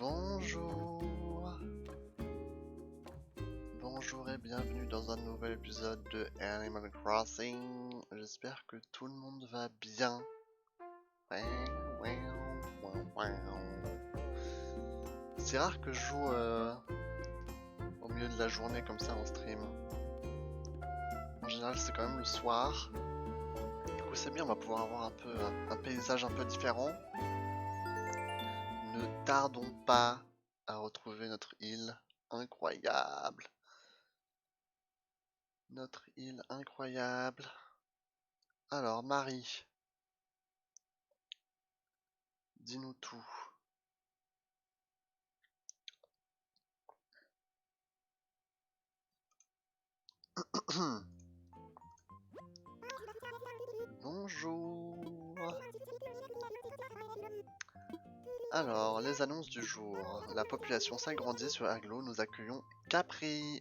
Bonjour. Bonjour et bienvenue dans un nouvel épisode de Animal Crossing. J'espère que tout le monde va bien. C'est rare que je joue au milieu de la journée comme ça en stream. En général c'est quand même le soir. Du coup c'est bien, on va pouvoir avoir un paysage un peu différent. Ne tardons pas à retrouver notre île incroyable. Notre île incroyable. Alors, Marie, dis-nous tout. Bonjour. Alors, les annonces du jour. La population s'agrandit sur Aglo, nous accueillons Capri.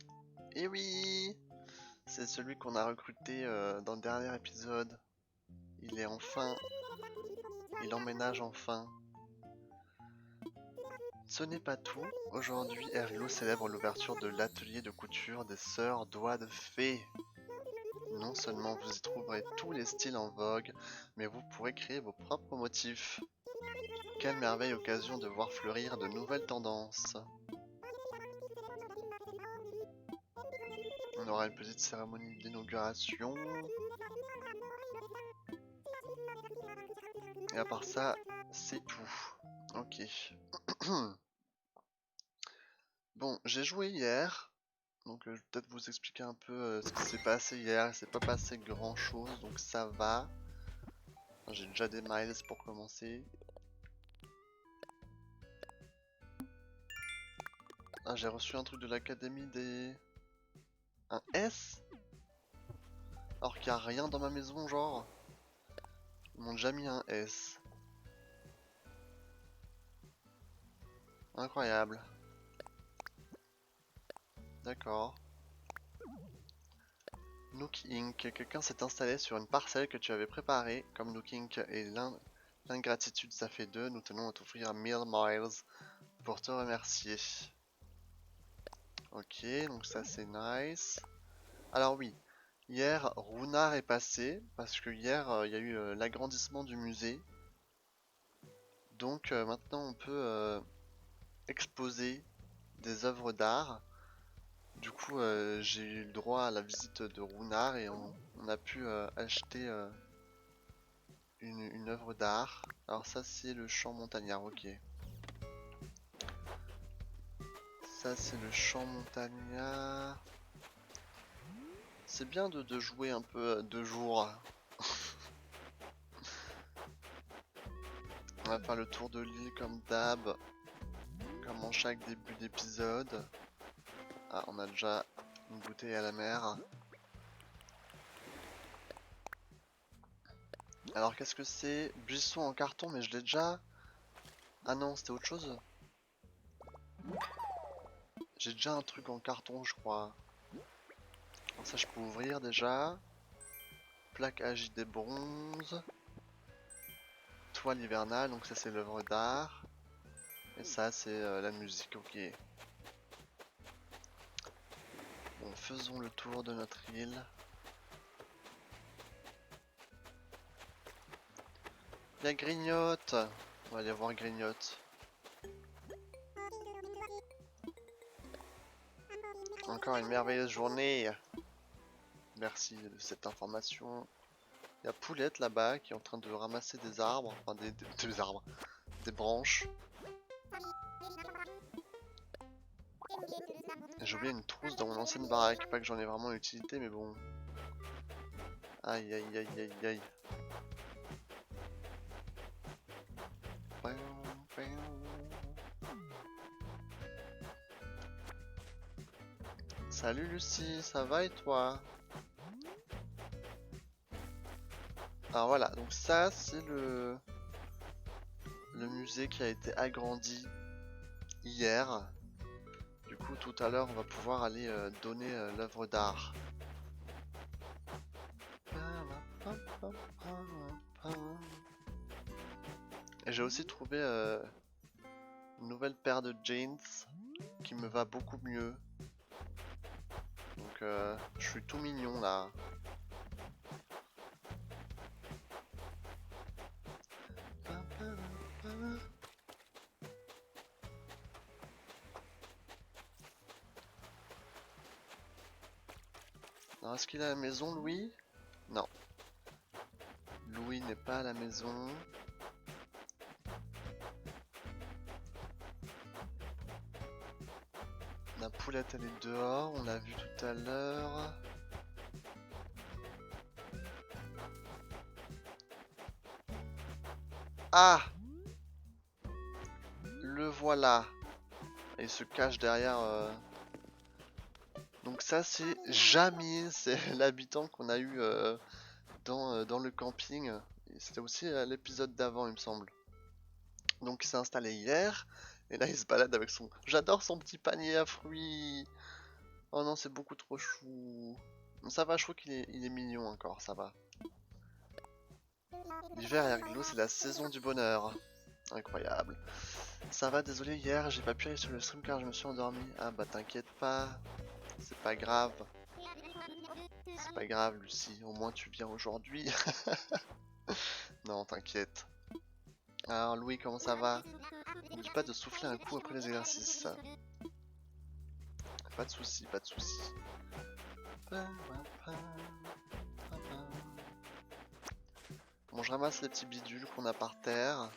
Et oui, c'est celui qu'on a recruté dans le dernier épisode. Il emménage enfin. Ce n'est pas tout. Aujourd'hui, Erlo célèbre l'ouverture de l'atelier de couture des sœurs Doigts de Fée. Non seulement vous y trouverez tous les styles en vogue, mais vous pourrez créer vos propres motifs. Quelle merveille occasion de voir fleurir de nouvelles tendances. On aura une petite cérémonie d'inauguration. Et à part ça, c'est tout. Ok. Bon, j'ai joué hier. Donc je vais peut-être vous expliquer un peu ce qui s'est passé hier. Il s'est pas passé grand chose, donc ça va. J'ai déjà des miles pour commencer. Ah, j'ai reçu un truc de l'académie des... Un S? Alors qu'il n'y a rien dans ma maison, genre. Ils m'ont déjà mis un S. Incroyable. D'accord. Nook Inc. Quelqu'un s'est installé sur une parcelle que tu avais préparée. Comme Nook Inc. et l'ingratitude ça fait deux, nous tenons à t'offrir 1000 miles pour te remercier. Ok, donc ça c'est nice. Alors oui, hier Runard est passé parce que hier il y a eu l'agrandissement du musée. Donc maintenant on peut exposer des œuvres d'art. Du coup j'ai eu le droit à la visite de Runard et on a pu acheter une œuvre d'art. Alors ça c'est le champ montagnard, ok. Ça c'est le champ montagnard. C'est bien de jouer un peu de jour. On va faire le tour de l'île comme d'hab. Comme en chaque début d'épisode. Ah, on a déjà une bouteille à la mer. Alors qu'est-ce que c'est? Buisson en carton, mais je l'ai déjà... Ah non, c'était autre chose? J'ai déjà un truc en carton, je crois. Alors ça, je peux ouvrir déjà. Plaque AJD bronze. Toile hivernale, donc ça c'est l'œuvre d'art. Et ça c'est la musique, ok. Bon, faisons le tour de notre île. Il y a Grignotte. On va aller voir Grignotte. Encore une merveilleuse journée. Merci de cette information. Il y a Poulette là-bas qui est en train de ramasser des arbres, enfin des arbres, des branches. J'ai oublié une trousse dans mon ancienne baraque, pas que j'en ai vraiment utilité, mais bon. Aïe aïe aïe aïe aïe. Salut Lucie, ça va et toi? Alors voilà, donc ça c'est le musée qui a été agrandi hier. Du coup tout à l'heure on va pouvoir aller donner l'œuvre d'art. Et j'ai aussi trouvé Une nouvelle paire de jeans qui me va beaucoup mieux. Donc je suis tout mignon là. Alors est-ce qu'il est à la maison, Louis? Non. Louis n'est pas à la maison. La poulette elle est dehors, on l'a vu tout à l'heure. Ah! Le voilà. Il se cache derrière... Donc ça c'est Jamie, c'est l'habitant qu'on a eu dans le camping. C'était aussi l'épisode d'avant il me semble. Donc il s'est installé hier. Et là il se balade avec son... J'adore son petit panier à fruits. Oh non, c'est beaucoup trop chou. Ça va, je trouve qu'il est mignon encore, ça va. L'hiver est rigolo, c'est la saison du bonheur. Incroyable. Ça va, désolé, hier j'ai pas pu aller sur le stream car je me suis endormi. Ah bah t'inquiète pas, c'est pas grave. C'est pas grave Lucie, au moins tu viens aujourd'hui. Non, t'inquiète. Alors Louis, comment ça va? N'oublie pas de souffler un coup après les exercices. Pas de soucis, pas de soucis. Bon, je ramasse les petits bidules qu'on a par terre.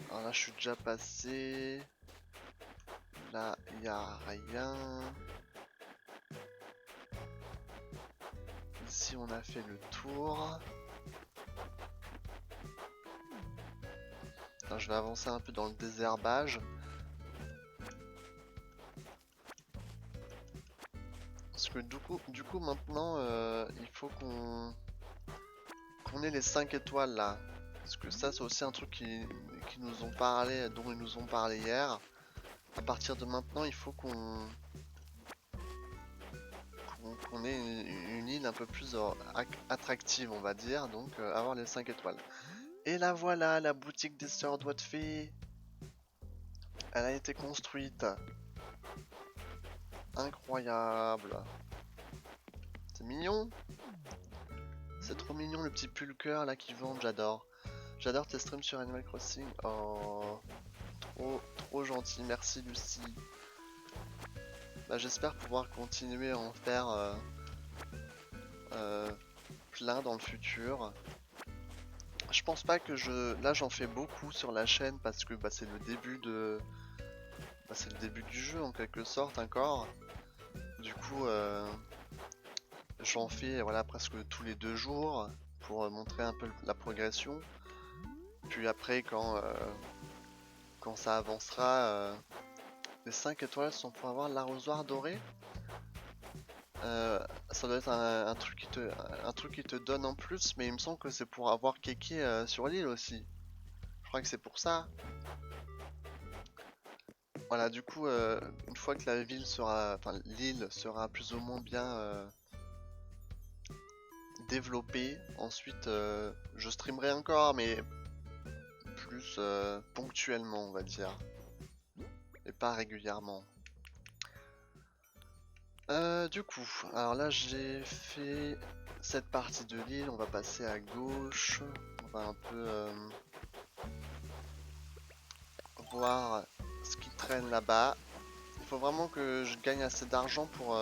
Alors là, je suis déjà passé. Là, il n'y a rien. Ici, on a fait le tour. Alors, je vais avancer un peu dans le désherbage. Parce que du coup maintenant, il faut qu'on ait les 5 étoiles là. Parce que ça, c'est aussi un truc qui nous ont parlé, dont ils nous ont parlé hier. À partir de maintenant, il faut qu'on ait une île un peu plus attractive, on va dire. Donc, avoir les 5 étoiles. Et là, voilà, la boutique des sœurs doigts de fée. Elle a été construite. Incroyable. C'est mignon. C'est trop mignon le petit pulqueur là qui vendent, j'adore. J'adore tes streams sur Animal Crossing. Oh, trop gentil, merci Lucie. Bah, j'espère pouvoir continuer à en faire plein dans le futur. Je pense pas que là j'en fais beaucoup sur la chaîne parce que bah, c'est le début c'est le début du jeu en quelque sorte encore. Du coup j'en fais voilà presque tous les 2 jours pour montrer un peu la progression. Puis après quand ça avancera, les 5 étoiles sont pour avoir l'arrosoir doré. Ça doit être un truc qui te donne en plus, mais il me semble que c'est pour avoir Kéké sur l'île aussi. Je crois que c'est pour ça. Voilà, du coup, une fois que la ville sera, enfin l'île sera plus ou moins bien développée, ensuite je streamerai encore, mais plus ponctuellement, on va dire, et pas régulièrement. Du coup, alors là j'ai fait cette partie de l'île, on va passer à gauche, on va un peu voir ce qui traîne là-bas. Il faut vraiment que je gagne assez d'argent pour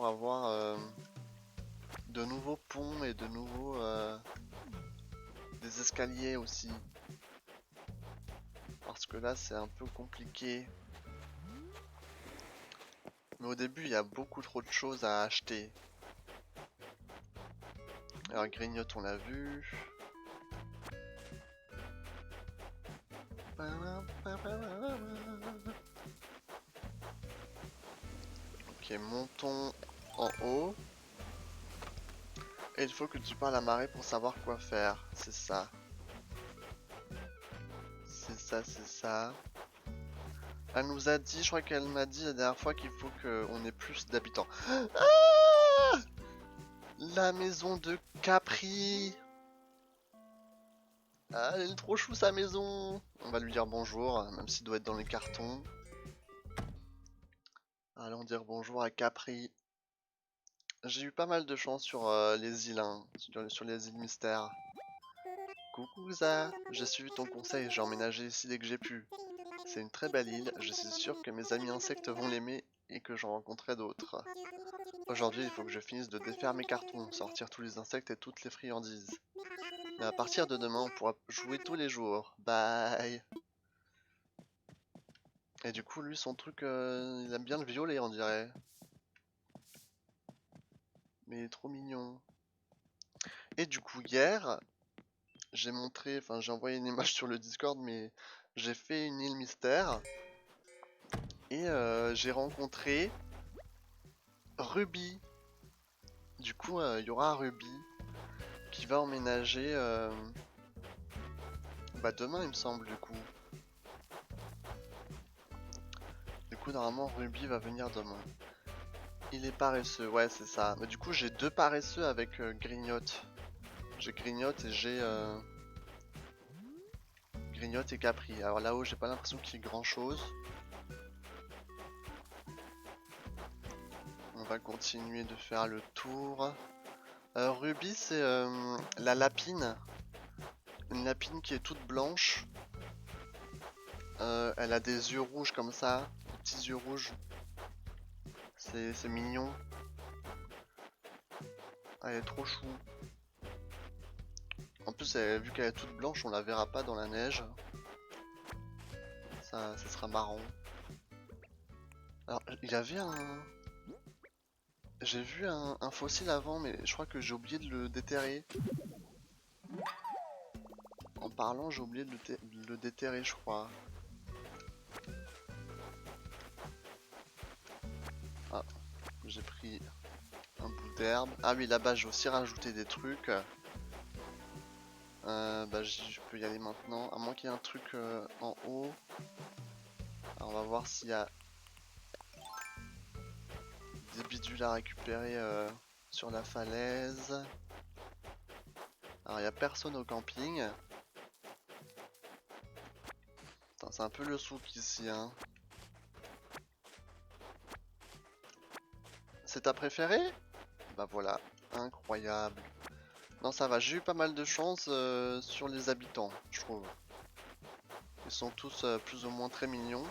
avoir de nouveaux ponts et de nouveaux des escaliers aussi. Parce que là c'est un peu compliqué. Mais au début il y a beaucoup trop de choses à acheter. Alors grignote on l'a vu. Ok, montons en haut. Et il faut que tu parles à Marie pour savoir quoi faire. C'est ça. C'est ça, c'est ça. Elle nous a dit, je crois qu'elle m'a dit la dernière fois qu'il faut qu'on ait plus d'habitants. Ah! La maison de Capri. Ah, elle est trop chou sa maison. On va lui dire bonjour, même s'il doit être dans les cartons. Allons dire bonjour à Capri. J'ai eu pas mal de chance sur les îles, hein, sur les îles mystères. Coucou Za, j'ai suivi ton conseil, j'ai emménagé ici dès que j'ai pu. C'est une très belle île, je suis sûr que mes amis insectes vont l'aimer et que j'en rencontrerai d'autres. Aujourd'hui, il faut que je finisse de défaire mes cartons, sortir tous les insectes et toutes les friandises. Mais à partir de demain, on pourra jouer tous les jours. Bye. Et du coup, lui, son truc, il aime bien le violet, on dirait. Mais il est trop mignon. Et du coup, hier, j'ai montré, enfin, j'ai envoyé une image sur le Discord, mais j'ai fait une île mystère. Et j'ai rencontré Ruby. Du coup, il y aura un Ruby qui va emménager bah, demain, il me semble, du coup. Du coup, normalement, Ruby va venir demain. Il est paresseux, ouais, c'est ça. Mais du coup, j'ai deux paresseux avec Grignotte. J'ai Grignotte et j'ai Grignotte et Capri. Alors là-haut, j'ai pas l'impression qu'il y ait grand chose. On va continuer de faire le tour. Ruby, c'est la lapine. Une lapine qui est toute blanche. Elle a des yeux rouges comme ça, des petits yeux rouges. C'est mignon. Elle est trop chou. En plus, vu qu'elle est toute blanche, on la verra pas dans la neige. Ça sera marrant. Alors, il y avait un... J'ai vu un fossile avant, mais je crois que j'ai oublié de le déterrer. En parlant, j'ai oublié de le déterrer, je crois. Ah, j'ai pris un bout d'herbe. Ah oui, là-bas, j'ai aussi rajouté des trucs. Bah, je peux y aller maintenant. À moins qu'il y ait un truc en haut. Alors, on va voir s'il y a des bidules à récupérer sur la falaise. Alors, il n'y a personne au camping. C'est un peu le souk ici, hein. C'est ta préférée? Bah voilà, incroyable. Non, ça va, j'ai eu pas mal de chance sur les habitants, je trouve. Ils sont tous plus ou moins très mignons.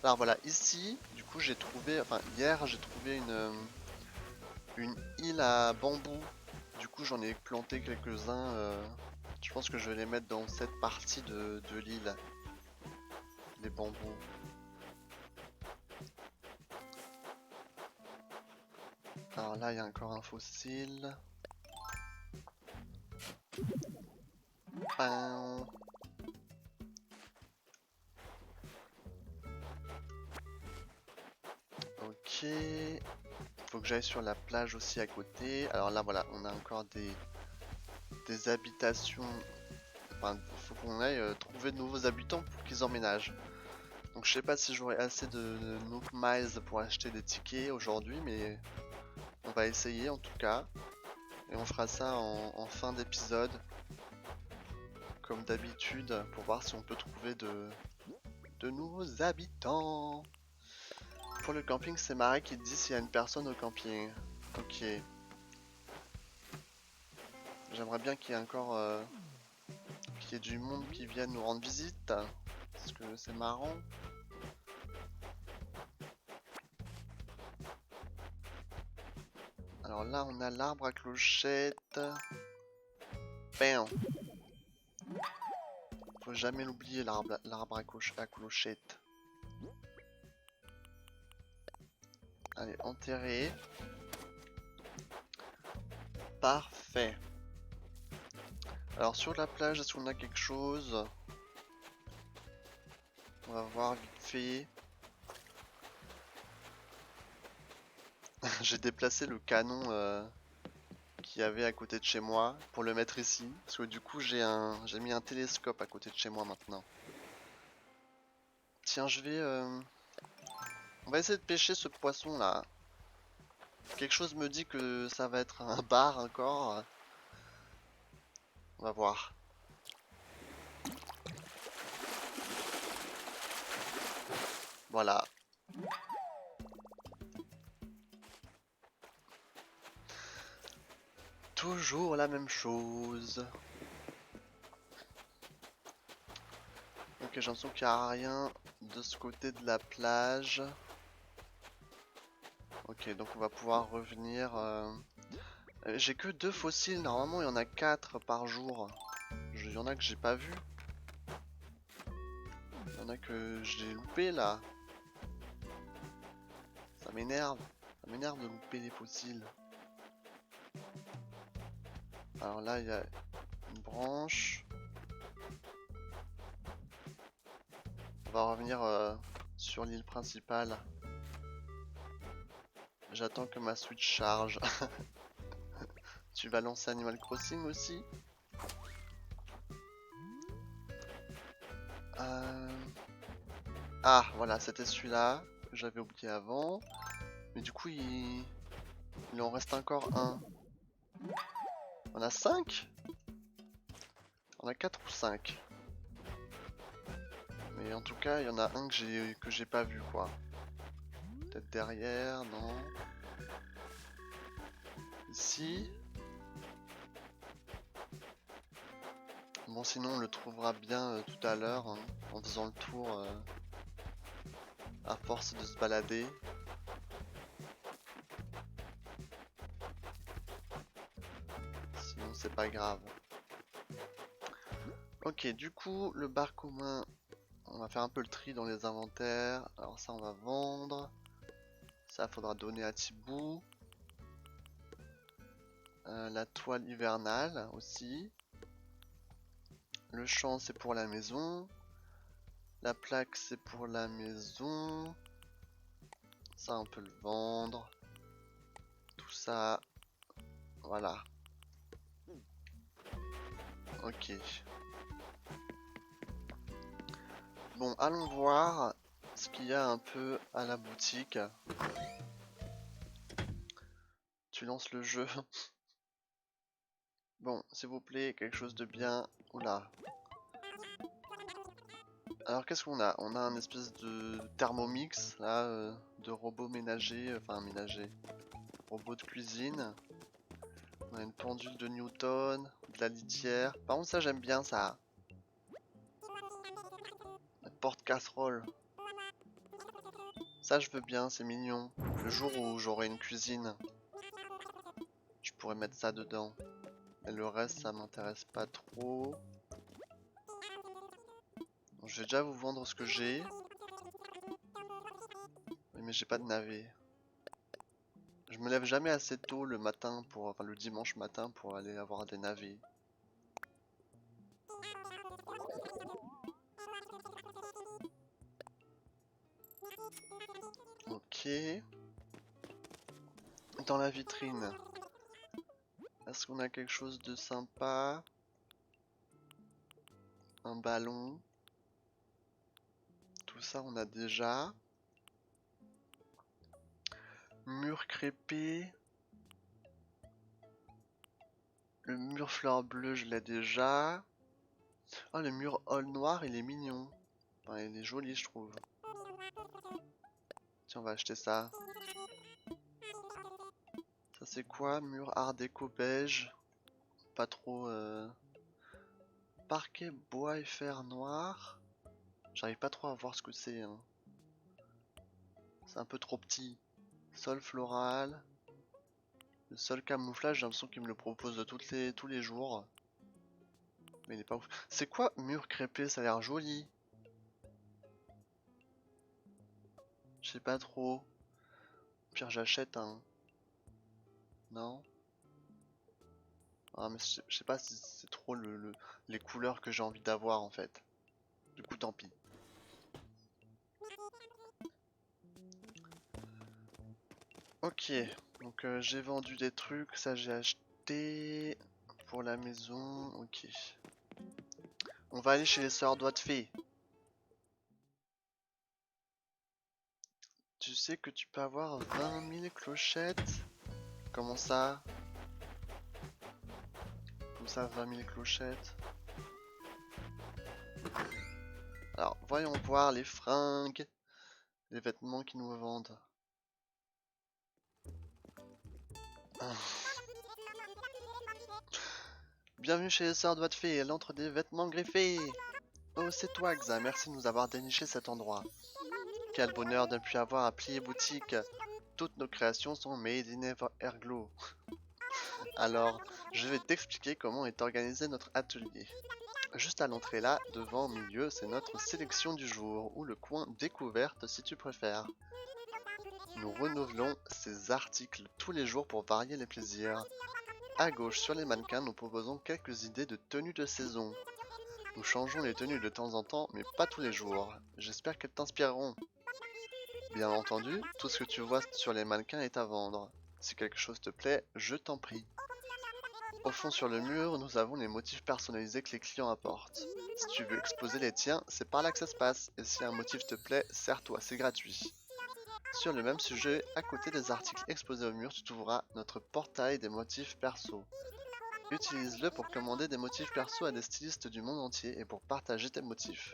Alors voilà, ici, du coup, j'ai trouvé, enfin hier, j'ai trouvé une île à bambou. Du coup, j'en ai planté quelques-uns. Je pense que je vais les mettre dans cette partie de l'île, les bambous. Alors là, il y a encore un fossile. Pain. Ok. Faut que j'aille sur la plage aussi à côté. Alors là, voilà, on a encore des habitations. Enfin, il faut qu'on aille trouver de nouveaux habitants pour qu'ils emménagent. Donc je sais pas si j'aurai assez de Nook Miles pour acheter des tickets aujourd'hui, mais on va essayer en tout cas. Et on fera ça en fin d'épisode, comme d'habitude, pour voir si on peut trouver de nouveaux habitants. Pour le camping, c'est Marie qui dit s'il y a une personne au camping. Ok. J'aimerais bien qu'il y ait encore qu'il y ait du monde qui vienne nous rendre visite, parce que c'est marrant. Alors là, on a l'arbre à clochette. Bam. Faut jamais l'oublier, l'arbre à clochette. Allez, enterré. Parfait. Alors sur la plage, est-ce qu'on a quelque chose? On va voir vite fait. J'ai déplacé le canon qu'il y avait à côté de chez moi pour le mettre ici. Parce que du coup, j'ai mis un télescope à côté de chez moi maintenant. Tiens, on va essayer de pêcher ce poisson là. Quelque chose me dit que ça va être un bar encore. On va voir. Voilà. Toujours la même chose. Ok, j'ai l'impression qu'il n'y a rien de ce côté de la plage. Ok, donc on va pouvoir revenir. J'ai que 2 fossiles, normalement il y en a 4 par jour. Il y en a que j'ai pas vu. Il y en a que j'ai loupé là. Ça m'énerve. Ça m'énerve de louper des fossiles. Alors là il y a une branche. On va revenir sur l'île principale. J'attends que ma Switch charge. Tu vas lancer Animal Crossing aussi? Ah, voilà, c'était celui-là que j'avais oublié avant. Mais du coup, il en reste encore un. On a 5? On a 4 ou 5? Mais en tout cas, il y en a un que j'ai pas vu, quoi. Peut-être derrière, non? Ici? Bon, sinon, on le trouvera bien tout à l'heure, hein, en faisant le tour à force de se balader. Sinon, c'est pas grave. Ok, du coup, le bar commun, on va faire un peu le tri dans les inventaires. Alors ça, on va vendre. Ça, faudra donner à Thibaut. La toile hivernale aussi. Le champ, c'est pour la maison. La plaque, c'est pour la maison. Ça, on peut le vendre. Tout ça. Voilà. Ok. Bon, allons voir ce qu'il y a un peu à la boutique. Tu lances le jeu. Bon, s'il vous plaît, quelque chose de bien. Oula. Alors qu'est-ce qu'on a? On a un espèce de thermomix là, de robot ménager, enfin ménager, robot de cuisine. On a une pendule de Newton, de la litière. Par contre ça j'aime bien ça. Un porte-casserole. Ça je veux bien, c'est mignon. Le jour où j'aurai une cuisine, je pourrais mettre ça dedans. Et le reste ça m'intéresse pas trop. Bon, je vais déjà vous vendre ce que j'ai. Oui, mais j'ai pas de navet. Je me lève jamais assez tôt le matin pour, enfin le dimanche matin pour aller avoir des navets. Ok. Dans la vitrine, est-ce qu'on a quelque chose de sympa? Un ballon. Tout ça on a déjà. Mur crépé. Le mur fleur bleue je l'ai déjà. Ah, le mur hall noir il est mignon. Enfin, il est joli je trouve. Tiens, on va acheter ça. Ça c'est quoi? Mur art déco beige. Pas trop... Parquet bois et fer noir. J'arrive pas trop à voir ce que c'est, hein. C'est un peu trop petit. Sol floral. Le sol camouflage, j'ai l'impression qu'il me le propose de tous les jours. Mais il est pas ouf. C'est quoi mur crépé? Ça a l'air joli. Je sais pas trop. Pire, j'achète un. Non? Ah, mais je sais pas si c'est trop les couleurs que j'ai envie d'avoir en fait. Du coup, tant pis. Ok, donc j'ai vendu des trucs, ça j'ai acheté pour la maison. Ok. On va aller chez les sœurs doigts de fée. Tu sais que tu peux avoir 20 000 clochettes? Comment ça? Comme ça, 20 000 clochettes. Alors, voyons voir les fringues, les vêtements qu'ils nous vendent. Bienvenue chez les Sœurs Doigts de Fée, l'antre des vêtements griffés. Oh, c'est toi, Xa, merci de nous avoir déniché cet endroit. Quel bonheur de ne plus avoir à plier boutique. Toutes nos créations sont made in Erglo. Alors, je vais t'expliquer comment est organisé notre atelier. Juste à l'entrée là, devant au milieu, c'est notre sélection du jour, ou le coin découverte si tu préfères. Nous renouvelons ces articles tous les jours pour varier les plaisirs. À gauche, sur les mannequins, nous proposons quelques idées de tenues de saison. Nous changeons les tenues de temps en temps, mais pas tous les jours. J'espère qu'elles t'inspireront. Bien entendu, tout ce que tu vois sur les mannequins est à vendre. Si quelque chose te plaît, je t'en prie. Au fond sur le mur, nous avons les motifs personnalisés que les clients apportent. Si tu veux exposer les tiens, c'est par là que ça se passe, et si un motif te plaît, sers-toi, c'est gratuit. Sur le même sujet, à côté des articles exposés au mur, tu trouveras notre portail des motifs perso. Utilise-le pour commander des motifs perso à des stylistes du monde entier et pour partager tes motifs.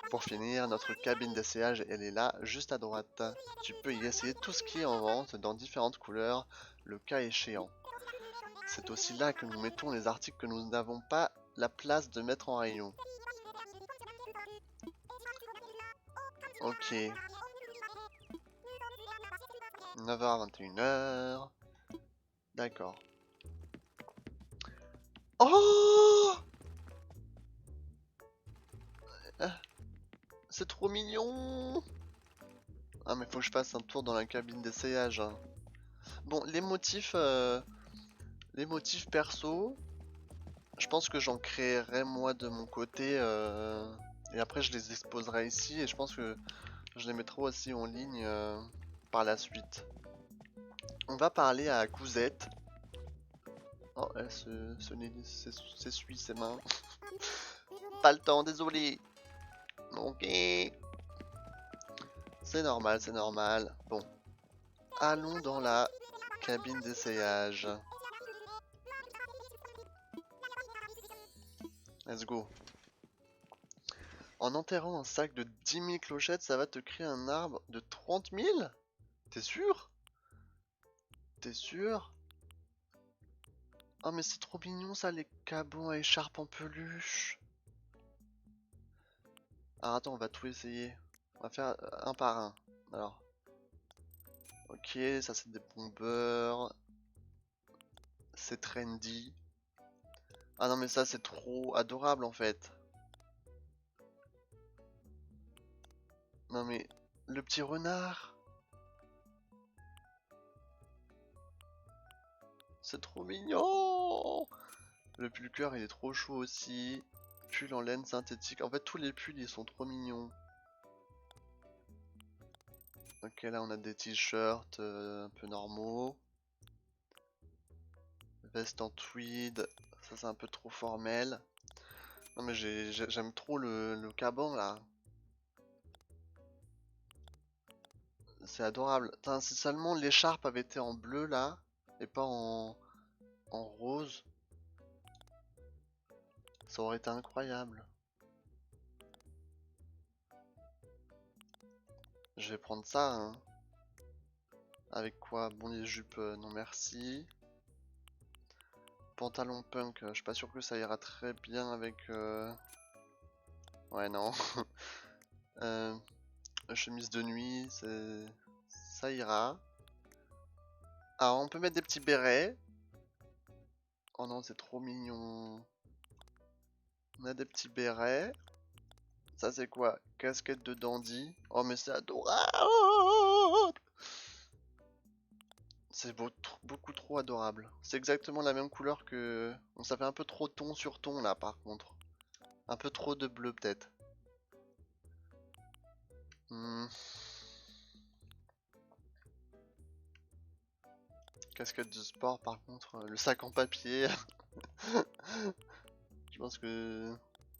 Pour finir, notre cabine d'essayage, elle est là, juste à droite. Tu peux y essayer tout ce qui est en vente dans différentes couleurs, le cas échéant. C'est aussi là que nous mettons les articles que nous n'avons pas la place de mettre en rayon. Ok. 9h à 21h. D'accord. Oh! C'est trop mignon! Ah mais faut que je fasse un tour dans la cabine d'essayage. Hein. Bon, les motifs perso, je pense que j'en créerai moi de mon côté et après je les exposerai ici et je pense que je les mettrai aussi en ligne par la suite. On va parler à Cousette. Oh, elle s'essuie ses mains. Pas le temps, désolé. Ok. C'est normal, c'est normal. Bon. Allons dans la cabine d'essayage. Let's go. En enterrant un sac de 10 000 clochettes, ça va te créer un arbre de 30 000? T'es sûr? T'es sûr? Oh mais c'est trop mignon ça, les cabots à écharpe en peluche. Alors attends, on va tout essayer. On va faire un par un. Alors. Ok, ça c'est des bombeurs. C'est trendy. Ah non mais ça c'est trop adorable en fait. Non mais le petit renard. C'est trop mignon. Le pulcœur il est trop chaud aussi. Pull en laine synthétique. En fait tous les pulls ils sont trop mignons. Ok là on a des t-shirts un peu normaux. Veste en tweed. Ça c'est un peu trop formel. Non mais j'aime trop le caban là. C'est adorable. Putain, si seulement l'écharpe avait été en bleu là, et pas en rose, ça aurait été incroyable. Je vais prendre ça, hein. Avec quoi? Bon, les jupes, non merci. Pantalon punk, je suis pas sûr que ça ira très bien avec... Ouais, non. Chemise de nuit, ça ira. Ah, on peut mettre des petits bérets. Oh non, c'est trop mignon. On a des petits bérets. Ça c'est quoi? Casquette de dandy. Oh mais c'est adorable! C'est beaucoup trop adorable. C'est exactement la même couleur que... Bon, ça fait un peu trop ton sur ton là par contre. Un peu trop de bleu peut-être. Hmm. Casquette de sport par contre. Le sac en papier. Je pense que...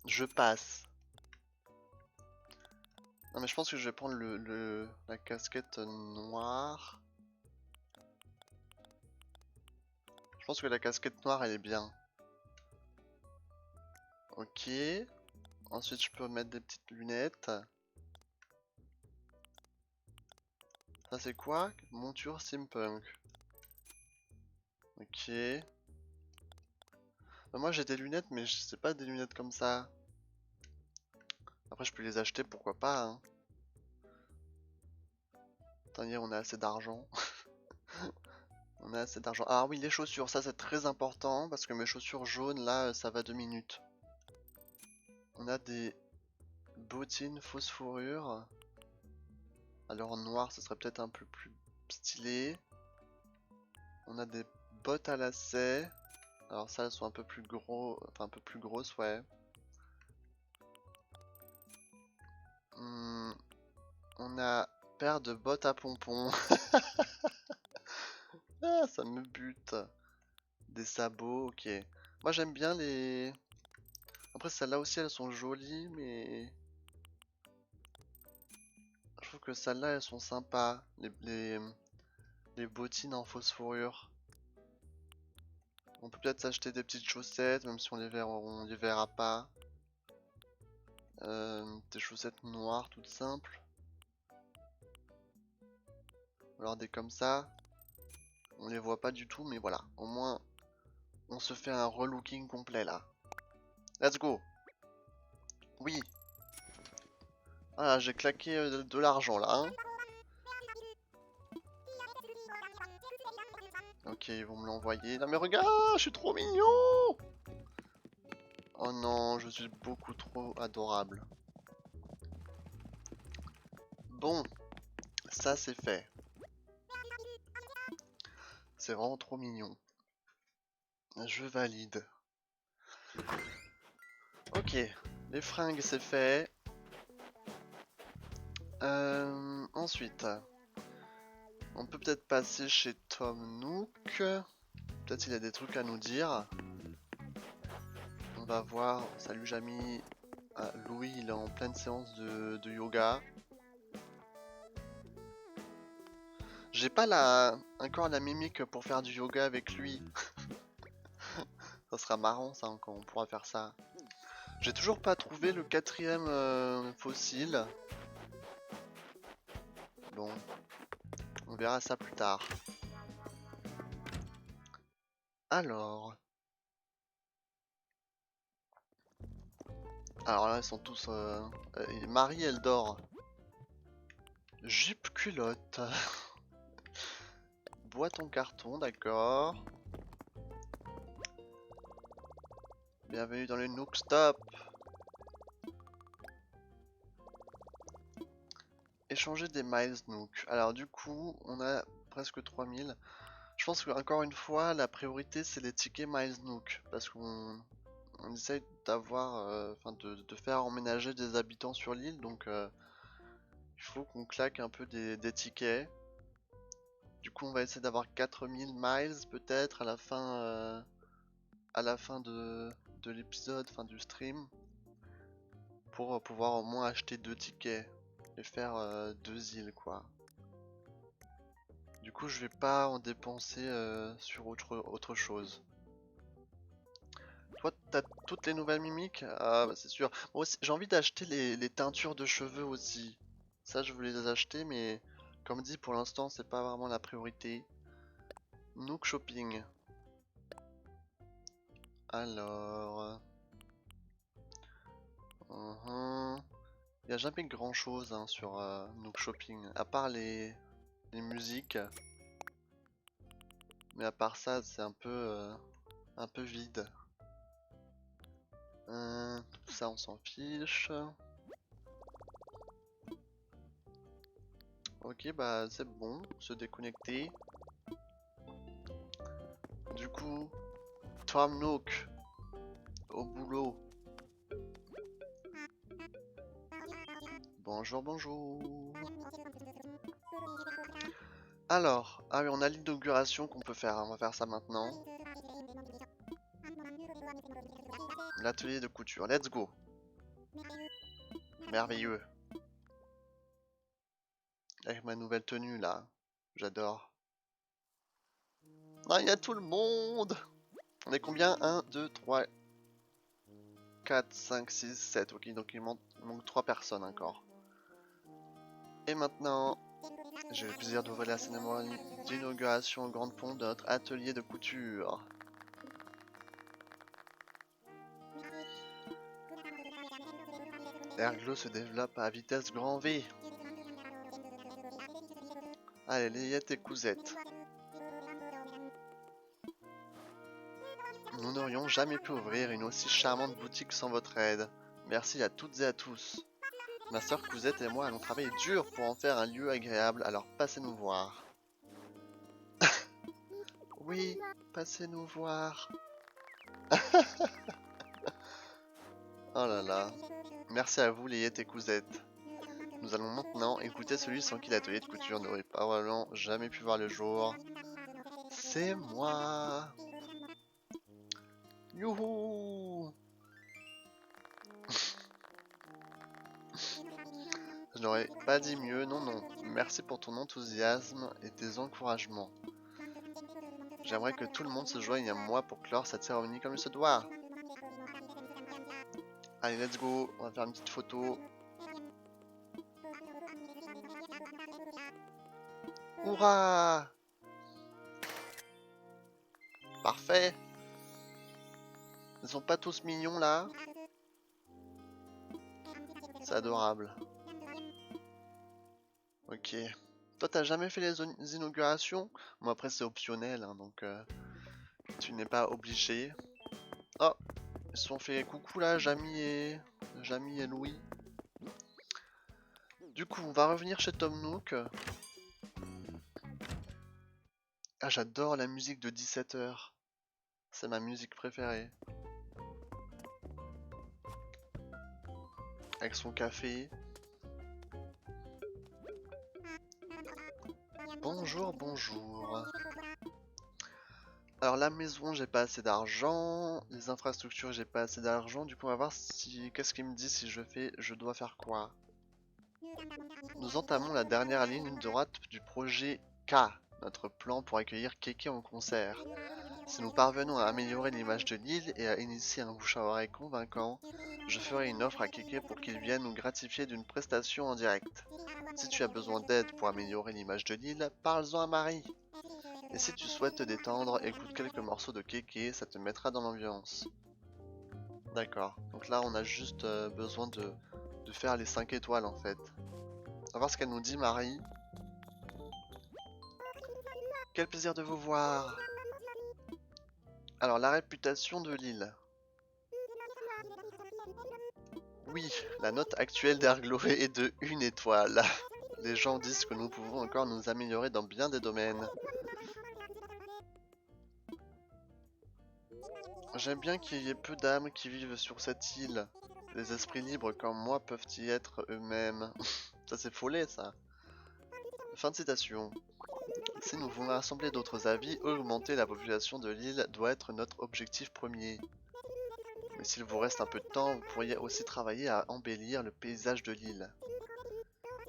Je passe. Non mais je pense que je vais prendre la casquette noire. pense que la casquette noire elle est bien. Ok. Ensuite je peux mettre des petites lunettes. Ça c'est quoi? Monture steampunk. Ok. Moi j'ai des lunettes mais je sais pas des lunettes comme ça. Après je peux les acheter, pourquoi pas hein. Attendez, on a assez d'argent. On a assez d'argent. Ah oui, les chaussures, ça c'est très important parce que mes chaussures jaunes là, ça va 2 minutes. On a des bottines fausse fourrure. Alors en noir, ce serait peut-être un peu plus stylé. On a des bottes à lacets. Alors ça, elles sont un peu plus gros, enfin un peu plus grosses, ouais. On a paire de bottes à pompons. Ah, ça me bute. Des sabots, ok. Moi j'aime bien les... Après celles-là aussi, elles sont jolies, mais... Je trouve que celles-là, elles sont sympas. Les bottines en fausse fourrure. On peut peut-être s'acheter des petites chaussettes, même si on les verra pas. Des chaussettes noires toutes simples. Alors des comme ça. On les voit pas du tout, mais voilà. Au moins, on se fait un relooking complet là. Let's go! Oui! Ah, j'ai claqué de l'argent là, hein. Ok, ils vont me l'envoyer. Non mais regarde, je suis trop mignon! Oh non, je suis beaucoup trop adorable. Bon, ça c'est fait. C'est vraiment trop mignon. Je valide. Ok, les fringues c'est fait. Ensuite, on peut peut-être passer chez Tom Nook. Peut-être qu'il a des trucs à nous dire. On va voir. Salut Jamy. Ah, Louis, il est en pleine séance de yoga. J'ai pas encore la mimique pour faire du yoga avec lui. Ça sera marrant ça quand on pourra faire ça. J'ai toujours pas trouvé le quatrième fossile. Bon, on verra ça plus tard. Alors là, ils sont tous... Marie, elle dort. Jupe culotte. Boîte en carton, d'accord. Bienvenue dans le Nook Stop. Échanger des miles Nook. Alors du coup, on a presque 3000. Je pense que encore une fois, la priorité c'est les tickets miles Nook. Parce qu'on essaye d'avoir... Enfin de faire emménager des habitants sur l'île. Donc il faut qu'on claque un peu des tickets. Du coup, on va essayer d'avoir 4000 miles peut-être à la fin de l'épisode, fin du stream, pour pouvoir au moins acheter 2 tickets et faire 2 îles quoi. Du coup, je vais pas en dépenser sur autre chose. Toi, t'as toutes les nouvelles mimiques? Ah, bah c'est sûr. Moi aussi, j'ai envie d'acheter les teintures de cheveux aussi. Ça, je voulais les acheter, mais comme dit, pour l'instant, c'est pas vraiment la priorité. Nook Shopping. Alors... Il n'y a jamais grand chose hein, sur Nook Shopping, à part les musiques. Mais à part ça, c'est un peu vide. Tout ça, on s'en fiche. Ok, bah c'est bon, se déconnecter. Du coup, Tom Nook, au boulot. Bonjour, bonjour. Alors, ah oui, on a l'inauguration qu'on peut faire, on va faire ça maintenant. L'atelier de couture, let's go. Merveilleux. Avec ma nouvelle tenue là, j'adore. Non, il y a tout le monde. On est combien? 1, 2, 3, 4, 5, 6, 7. Ok, donc il manque 3 personnes encore. Et maintenant, j'ai le plaisir d'ouvrir la cérémonie d'inauguration au grand pont de notre atelier de couture. Erglo se développe à vitesse grand V. Allez, Layette et Cousette. Nous n'aurions jamais pu ouvrir une aussi charmante boutique sans votre aide. Merci à toutes et à tous. Ma sœur Cousette et moi allons travailler dur pour en faire un lieu agréable, alors passez nous voir. Oui, passez nous voir. Oh là là. Merci à vous, Layette et Cousette. Nous allons maintenant écouter celui sans qui l'atelier de couture n'aurait probablement jamais pu voir le jour. C'est moi. Youhou. Je n'aurais pas dit mieux, non non. Merci pour ton enthousiasme et tes encouragements. J'aimerais que tout le monde se joigne à moi pour clore cette cérémonie comme il se doit. Allez, let's go, on va faire une petite photo. Hurrah! Parfait! Ils sont pas tous mignons là? C'est adorable. Ok. Toi, t'as jamais fait les inaugurations? Moi, après, c'est optionnel, hein, donc tu n'es pas obligé. Oh! Ils se sont fait coucou là, Jamie et Louis. Du coup, on va revenir chez Tom Nook. Ah, j'adore la musique de 17h. C'est ma musique préférée. Avec son café. Bonjour, bonjour. Alors la maison, j'ai pas assez d'argent. Les infrastructures, j'ai pas assez d'argent. Du coup, on va voir si... Qu'est-ce qu'il me dit si je dois faire quoi? Nous entamons la dernière ligne droite du projet K, notre plan pour accueillir Keke en concert. Si nous parvenons à améliorer l'image de l'île et à initier un bouche à oreille convaincant, je ferai une offre à Keke pour qu'il vienne nous gratifier d'une prestation en direct. Si tu as besoin d'aide pour améliorer l'image de l'île, parle-en à Marie. Et si tu souhaites te détendre, écoute quelques morceaux de Keke, ça te mettra dans l'ambiance. D'accord, donc là on a juste besoin de faire les 5 étoiles en fait. On va voir ce qu'elle nous dit, Marie. Quel plaisir de vous voir! Alors, la réputation de l'île. Oui, la note actuelle d'Erglo est de 1 étoile. Les gens disent que nous pouvons encore nous améliorer dans bien des domaines. J'aime bien qu'il y ait peu d'âmes qui vivent sur cette île. Les esprits libres comme moi peuvent y être eux-mêmes. Ça c'est follet ça. Fin de citation. Si nous voulons rassembler d'autres avis, augmenter la population de l'île doit être notre objectif premier. Mais s'il vous reste un peu de temps, vous pourriez aussi travailler à embellir le paysage de l'île.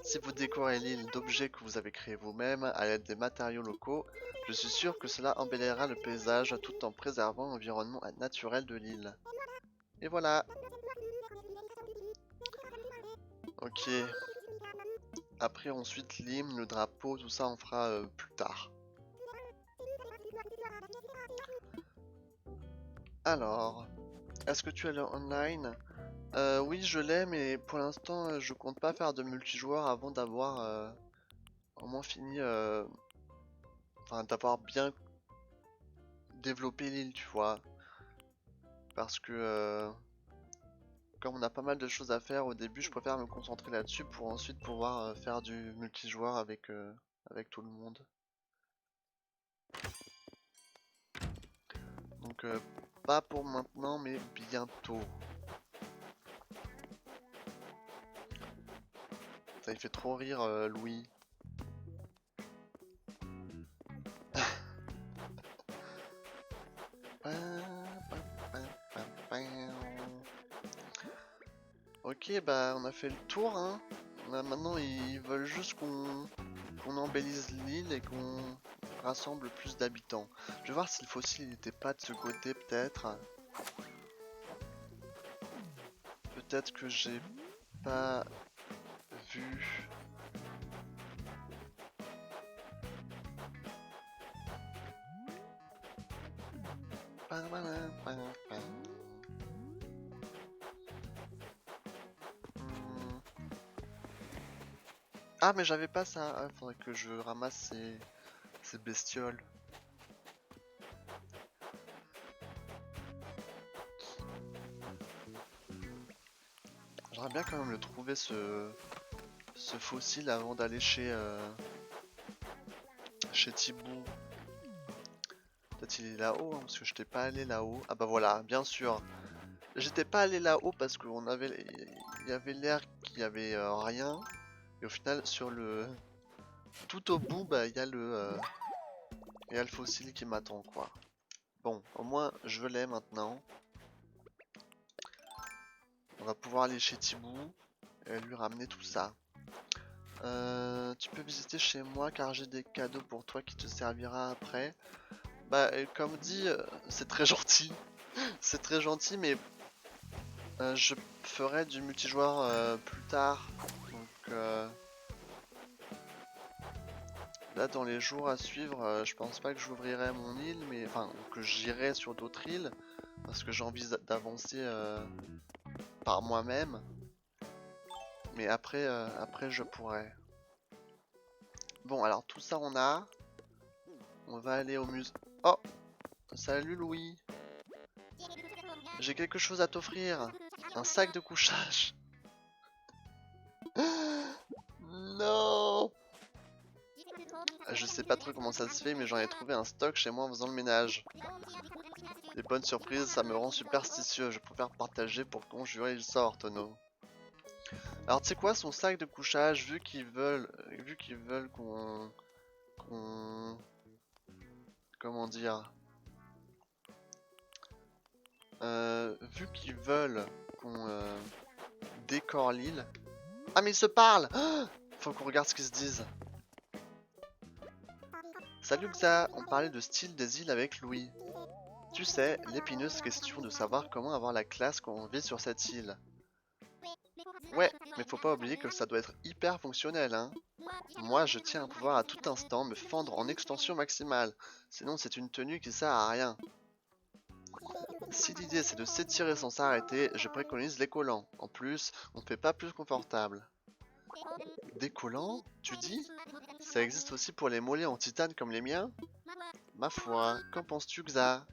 Si vous décorez l'île d'objets que vous avez créés vous-même à l'aide des matériaux locaux, je suis sûr que cela embellira le paysage tout en préservant l'environnement naturel de l'île. Et voilà. Ok. Après, ensuite, l'hymne, le drapeau, tout ça, on fera plus tard. Alors, est-ce que tu as le online? Oui, je l'ai, mais pour l'instant, je compte pas faire de multijoueur avant d'avoir au moins fini, enfin, d'avoir bien développé l'île, tu vois. Parce que comme on a pas mal de choses à faire au début, je préfère me concentrer là-dessus pour ensuite pouvoir faire du multijoueur avec, avec tout le monde. Donc pas pour maintenant, mais bientôt. Ça il fait trop rire Louis. Ok, bah on a fait le tour, hein. Maintenant ils veulent juste qu'on embellisse l'île et qu'on rassemble plus d'habitants. Je vais voir si le fossile n'était pas de ce côté peut-être. Peut-être que j'ai pas vu. Ah mais j'avais pas ça. Ah, faudrait que je ramasse ces bestioles. J'aimerais bien quand même le trouver ce fossile avant d'aller chez Thibaut. Peut-être il est là-haut, hein, parce que je n'étais pas allé là-haut. Ah bah voilà, bien sûr. J'étais pas allé là-haut parce qu'il y avait l'air qu'il y avait rien. Et au final, sur le tout au bout, bah il y a le fossile qui m'attend quoi. Bon, au moins je l'ai maintenant. On va pouvoir aller chez Thibaut et lui ramener tout ça. Tu peux visiter chez moi car j'ai des cadeaux pour toi qui te servira après. Bah comme dit, c'est très gentil. C'est très gentil mais je ferai du multijoueur plus tard. Donc là dans les jours à suivre, je pense pas que j'ouvrirai mon île, mais enfin que j'irai sur d'autres îles. Parce que j'ai envie d'avancer par moi-même. Mais après je pourrai. Bon alors tout ça on a. On va aller au musée. Oh! Salut Louis! J'ai quelque chose à t'offrir. Un sac de couchage. Non! Je sais pas trop comment ça se fait, mais j'en ai trouvé un stock chez moi en faisant le ménage. Les bonnes surprises, ça me rend superstitieux. Je préfère partager pour conjurer le sort, Tono. Alors tu sais quoi, son sac de couchage, vu qu'ils veulent qu'on... Comment dire? Vu qu'ils veulent qu'on décore l'île... Ah mais ils se parlent! Faut qu'on regarde ce qu'ils se disent. Salut Xa, on parlait de style des îles avec Louis. Tu sais, l'épineuse question de savoir comment avoir la classe quand on vit sur cette île. Ouais, mais faut pas oublier que ça doit être hyper fonctionnel, hein. Moi, je tiens à pouvoir à tout instant me fendre en extension maximale. Sinon, c'est une tenue qui sert à rien. Si l'idée c'est de s'étirer sans s'arrêter, je préconise les collants. En plus, on ne fait pas plus confortable. Des collants, tu dis? Ça existe aussi pour les mollets en titane comme les miens? Ma foi, qu'en penses-tu, Xa?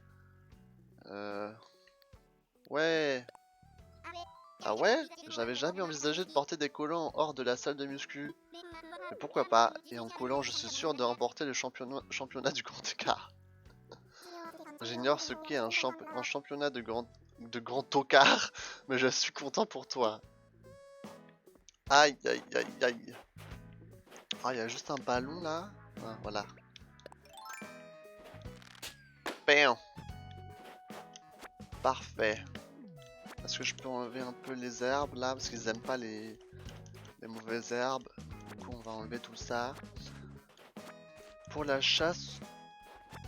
Ouais. Ah ouais? J'avais jamais envisagé de porter des collants hors de la salle de muscu. Mais pourquoi pas? Et en collant, je suis sûr de remporter le championnat du grand écart. J'ignore ce qu'est un championnat de grand tocard, mais je suis content pour toi. Aïe, aïe, aïe, aïe. Ah, il y a juste un ballon là. Ah, voilà. Bam! Parfait. Est-ce que je peux enlever un peu les herbes là? Parce qu'ils aiment pas les mauvaises herbes. Du coup, on va enlever tout ça. Pour la chasse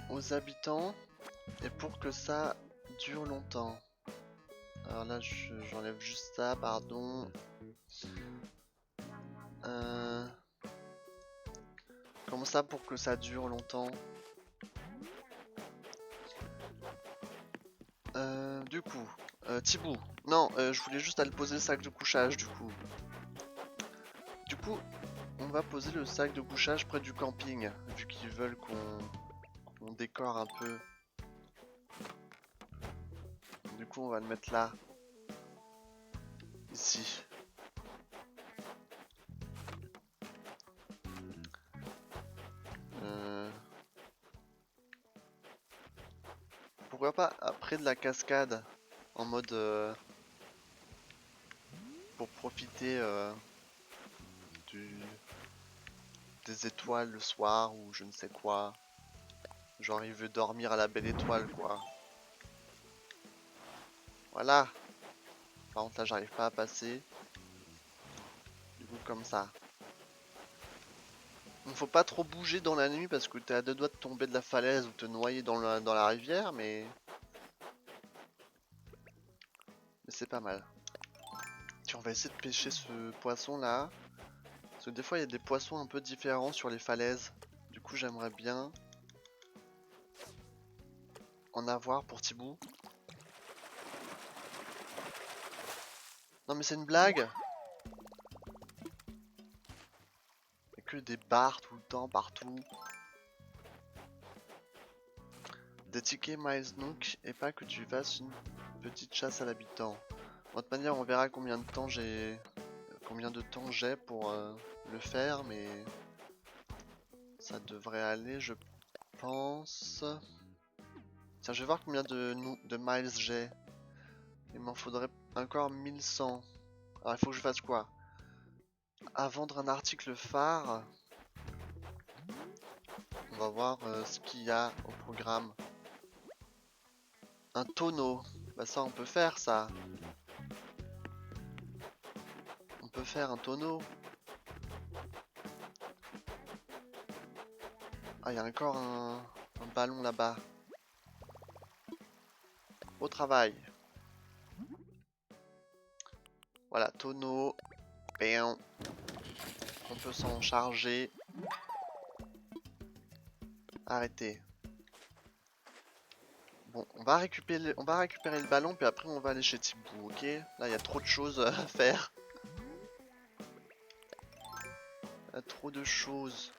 aux habitants et pour que ça dure longtemps. Alors là, j'enlève juste ça, pardon. Comment ça pour que ça dure longtemps? Du coup, Thibaut. Non, je voulais juste aller poser le sac de couchage du coup. Du coup, on va poser le sac de couchage près du camping, vu qu'ils veulent qu'on décore un peu. Du coup, on va le mettre là. Ici. Pourquoi pas près de la cascade, en mode pour profiter des étoiles le soir ou je ne sais quoi. Genre il veut dormir à la belle étoile quoi. Voilà. Par contre là j'arrive pas à passer. Du coup comme ça. Il faut pas trop bouger dans la nuit parce que t'es à deux doigts de tomber de la falaise ou te noyer dans la rivière, mais c'est pas mal. Tiens, on va essayer de pêcher ce poisson là. Parce que des fois il y a des poissons un peu différents sur les falaises. Du coup j'aimerais bien en avoir pour Tibou. Non mais c'est une blague. Il y a que des barres tout le temps, partout. Des tickets Miles Nook et pas que tu fasses une petite chasse à l'habitant. De toute manière on verra combien de temps j'ai pour le faire, mais ça devrait aller je pense. Tiens, je vais voir combien de miles j'ai. Il m'en faudrait encore 1100. Alors il faut que je fasse quoi? À vendre un article phare. On va voir ce qu'il y a au programme. Un tonneau. Bah ça on peut faire ça. On peut faire un tonneau. Ah, il y a encore un ballon là-bas. Au travail. Voilà, tonneau. Bam. On peut s'en charger. Arrêtez. Bon, on va récupérer le ballon, puis après on va aller chez Tibou, ok? Là, il y a trop de choses à faire. Il y a trop de choses.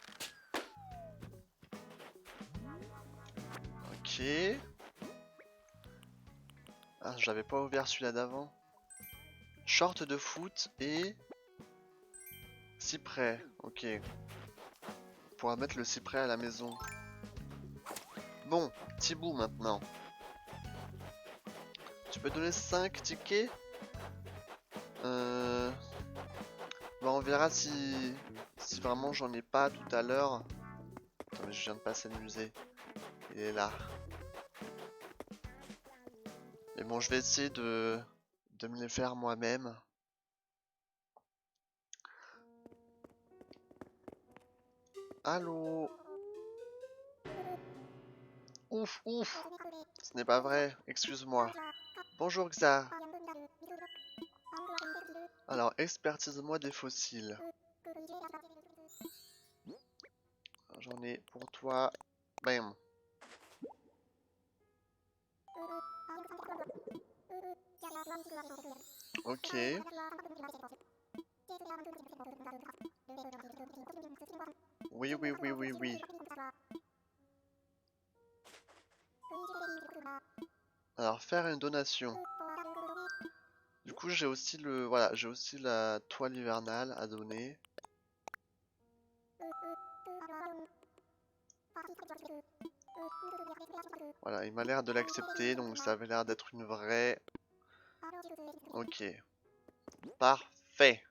Ok. Ah, j'avais pas ouvert celui-là d'avant. Short de foot et... cyprès, ok. On pourra mettre le cyprès à la maison. Bon, Tibou maintenant. Tu peux donner 5 tickets? Bah on verra si vraiment j'en ai pas tout à l'heure. Attends, mais je viens de passer le musée. Il est là. Mais bon, je vais essayer de me les faire moi-même. Allô? Ouf, ouf! Ce n'est pas vrai, excuse-moi. Bonjour Xa. Alors, expertise-moi des fossiles. J'en ai pour toi. Bam. Ok. Oui, oui, oui, oui, oui. Alors, faire une donation. Du coup, j'ai aussi voilà, j'ai aussi la toile hivernale à donner. Voilà, il m'a l'air de l'accepter, donc ça avait l'air d'être une vraie. Ok. Parfait.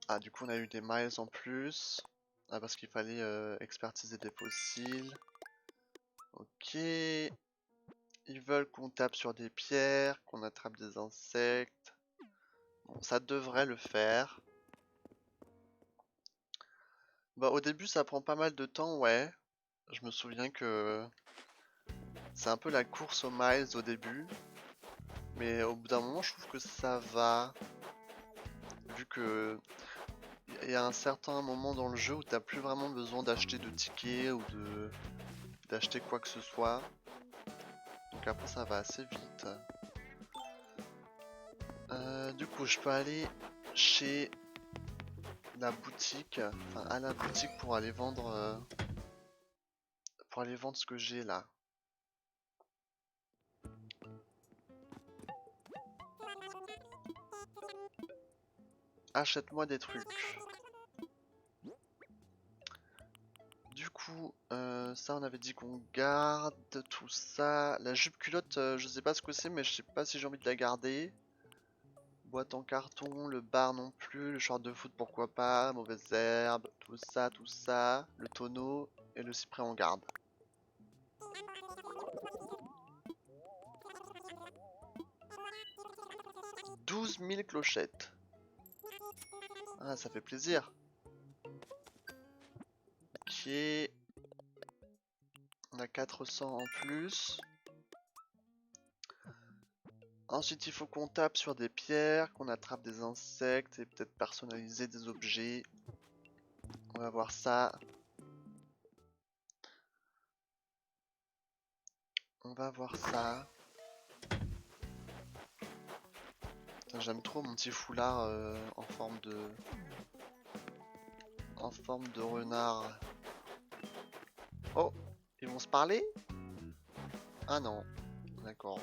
Ah, du coup, on a eu des miles en plus. Ah, parce qu'il fallait expertiser des fossiles. Ok. Ils veulent qu'on tape sur des pierres, qu'on attrape des insectes. Bon, ça devrait le faire. Bah, au début, ça prend pas mal de temps, ouais. Je me souviens que c'est un peu la course aux miles au début. Mais au bout d'un moment, je trouve que ça va. Vu que il y a un certain moment dans le jeu où t'as plus vraiment besoin d'acheter de tickets ou d'acheter quoi que ce soit. Donc après, ça va assez vite. Du coup, je peux aller chez la boutique, enfin à la boutique pour aller vendre ce que j'ai là. Achète-moi des trucs. Du coup, ça on avait dit qu'on garde tout ça. La jupe culotte, je sais pas ce que c'est, mais je sais pas si j'ai envie de la garder. Boîte en carton, le bar non plus, le short de foot pourquoi pas, mauvaise herbe, tout ça, tout ça, le tonneau et le cyprès en garde. 12 000 clochettes. Ah, ça fait plaisir. Ok. On a 400 en plus. Ensuite, il faut qu'on tape sur des pierres, qu'on attrape des insectes et peut-être personnaliser des objets. On va voir ça. On va voir ça. J'aime trop mon petit foulard en forme de renard. Oh, ils vont se parler? Ah non, d'accord.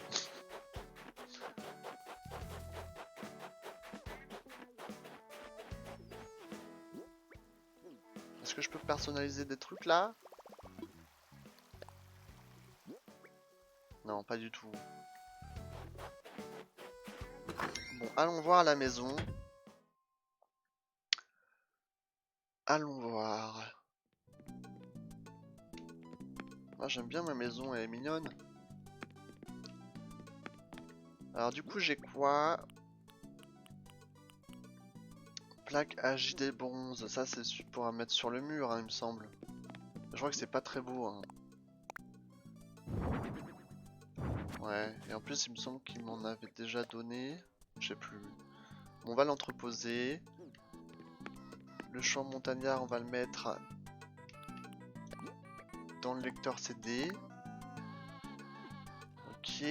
Est-ce que je peux personnaliser des trucs là? Non, pas du tout. Bon, allons voir la maison. Allons voir. Moi j'aime bien ma maison, elle est mignonne. Alors du coup j'ai quoi? Plaque AJD bronze, ça c'est pour à mettre sur le mur hein, il me semble. Je crois que c'est pas très beau hein. Ouais, et en plus il me semble qu'il m'en avait déjà donné. Je sais plus. Bon, on va l'entreposer. Le champ montagnard on va le mettre dans le lecteur CD. Ok.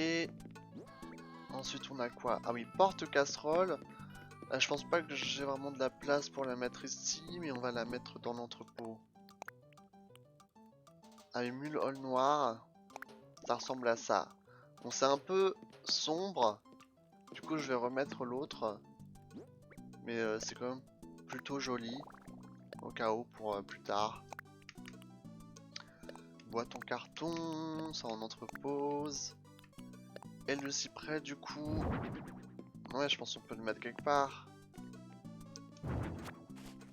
Ensuite on a quoi? Ah oui, porte-casserole. Je pense pas que j'ai vraiment de la place pour la mettre ici, mais on va la mettre dans l'entrepôt. Ah, une mule hall noir, ça ressemble à ça. Bon, c'est un peu sombre, du coup je vais remettre l'autre. Mais c'est quand même plutôt joli, au cas où pour plus tard. Boîte en carton, ça on entrepose. Et le cyprès du coup... Ouais, je pense qu'on peut le mettre quelque part.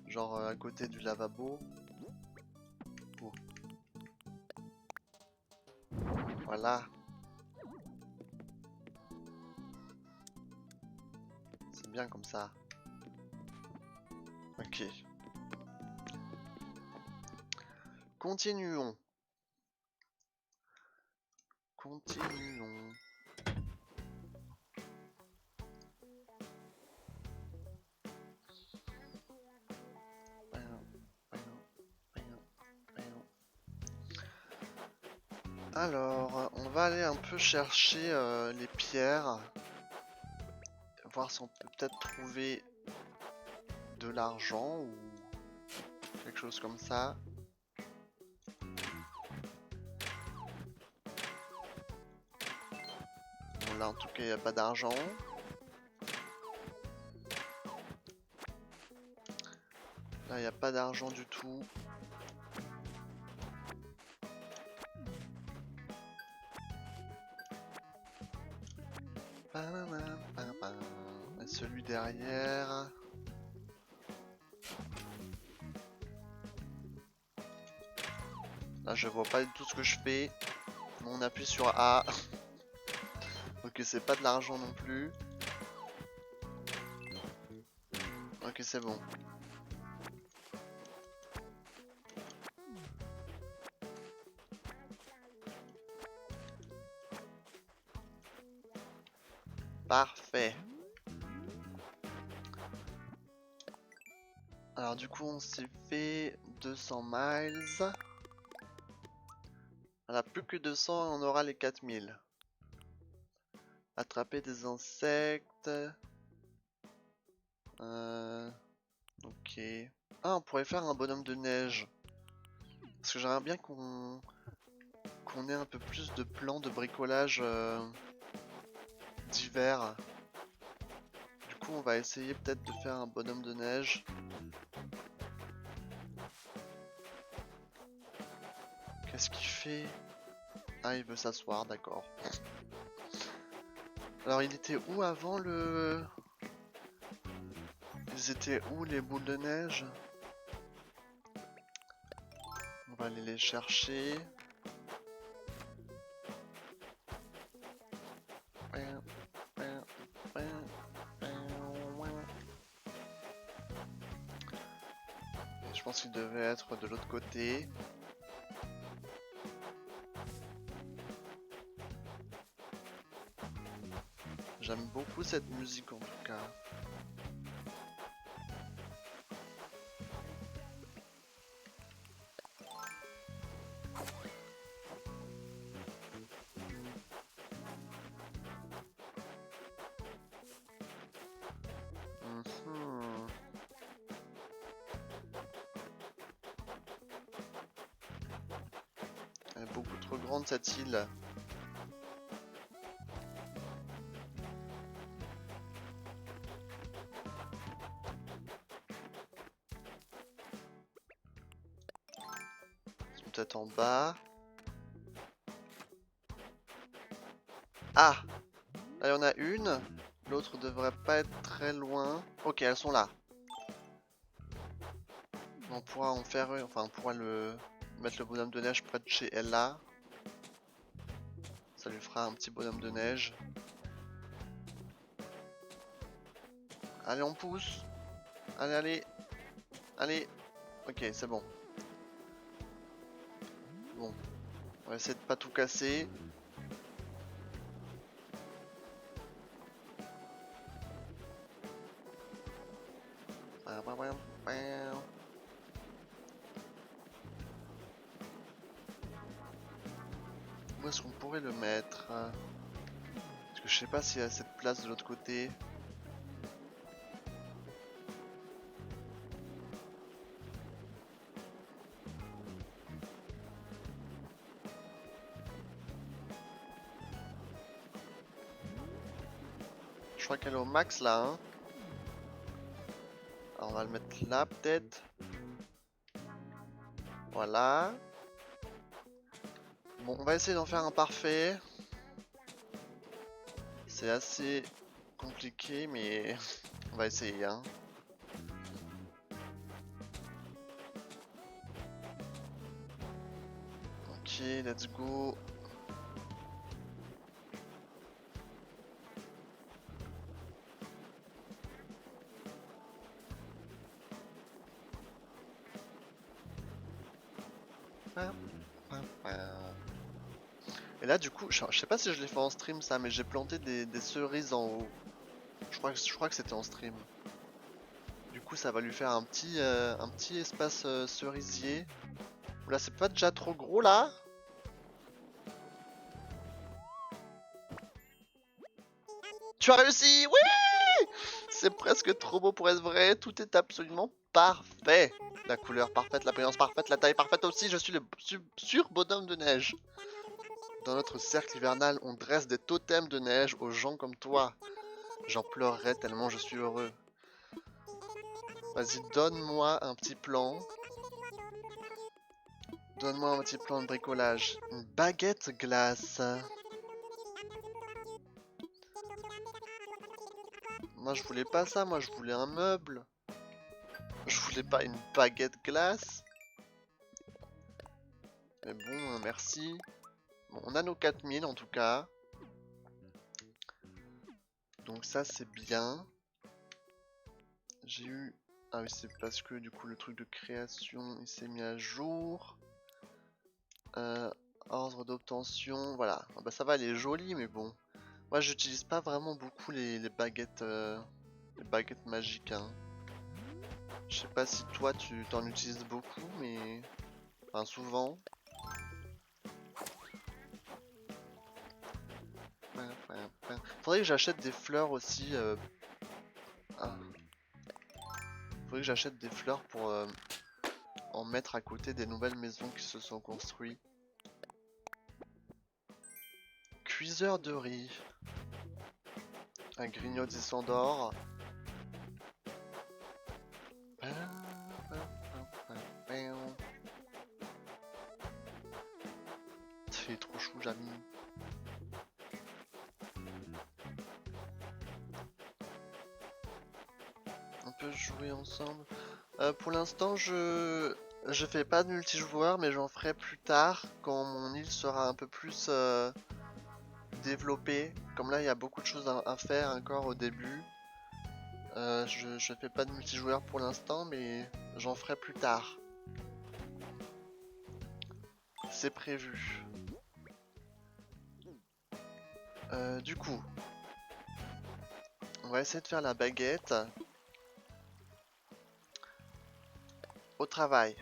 Genre à côté du lavabo. Oh. Voilà. C'est bien comme ça. Ok. Continuons. Continuons. Alors, on va aller un peu chercher les pierres. Voir si on peut peut-être trouver de l'argent ou quelque chose comme ça. Bon, là en tout cas il n'y a pas d'argent. Là il n'y a pas d'argent du tout. Et celui derrière. Là je vois pas du tout ce que je fais. On appuie sur A. Ok, c'est pas de l'argent non plus. Ok, c'est bon. Parfait. Alors du coup on s'est fait 200 miles. On a plus que 200 et on aura les 4000. Attraper des insectes. Ok. Ah, on pourrait faire un bonhomme de neige. Parce que j'aimerais bien qu'on ait un peu plus de plans de bricolage d'hiver. Du coup, on va essayer peut-être de faire un bonhomme de neige. Qu'est-ce qu'il fait? Ah, il veut s'asseoir, d'accord. Alors, il était où avant le... Ils étaient où les boules de neige? On va aller les chercher. Je pense qu'il devait être de l'autre côté. J'aime beaucoup cette musique en tout cas. Elle est beaucoup trop grande cette île. Peut-être en bas. Ah! Là, il y en a une. L'autre devrait pas être très loin. Ok, elles sont là. On pourra en faire une. Enfin, on pourra mettre le bonhomme de neige près de chez Ella. Ça lui fera un petit bonhomme de neige. Allez, on pousse. Allez, allez. Allez. Ok, c'est bon. Bon. On va essayer de pas tout casser. Où est-ce qu'on pourrait le mettre? Parce que je sais pas s'il y a cette place de l'autre côté. Je crois qu'elle est au max là, hein. Alors on va le mettre là peut-être. Voilà. Bon, on va essayer d'en faire un parfait. C'est assez compliqué, mais on va essayer, hein. Ok, let's go. Et là du coup, je sais pas si je l'ai fait en stream ça, mais j'ai planté des cerises en haut. Je crois que c'était en stream. Du coup ça va lui faire un petit espace cerisier. Là c'est pas déjà trop gros là? Tu as réussi! Oui! C'est presque trop beau pour être vrai, tout est absolument parfait. La couleur parfaite, l'apparence parfaite, la taille parfaite aussi, je suis le sur-bonhomme de neige. Dans notre cercle hivernal, on dresse des totems de neige aux gens comme toi. J'en pleurerais tellement je suis heureux. Vas-y, donne-moi un petit plan. Donne-moi un petit plan de bricolage. Une baguette glace. Moi je voulais pas ça, moi je voulais un meuble. Je voulais pas une baguette glace. Mais bon, hein, merci. Bon, on a nos 4000 en tout cas. Donc ça c'est bien. J'ai eu... Ah oui, c'est parce que du coup le truc de création il s'est mis à jour. Ordre d'obtention, voilà. Ah bah ça va, elle est jolie, mais bon. Moi j'utilise pas vraiment beaucoup les baguettes magiques, hein. Je sais pas si toi tu t'en utilises beaucoup, mais... Enfin souvent. Faudrait que j'achète des fleurs aussi. Ah. Faudrait que j'achète des fleurs pour en mettre à côté des nouvelles maisons qui se sont construites. Cuiseur de riz. Un grignotisson d'or. C'est trop chou, Jamy. On peut jouer ensemble. Pour l'instant, je fais pas de multijoueur, mais j'en ferai plus tard quand mon île sera un peu plus développée. Comme là, il y a beaucoup de choses à faire encore au début. Je fais pas de multijoueur pour l'instant, mais j'en ferai plus tard. C'est prévu. Du coup, on va essayer de faire la baguette. Au travail.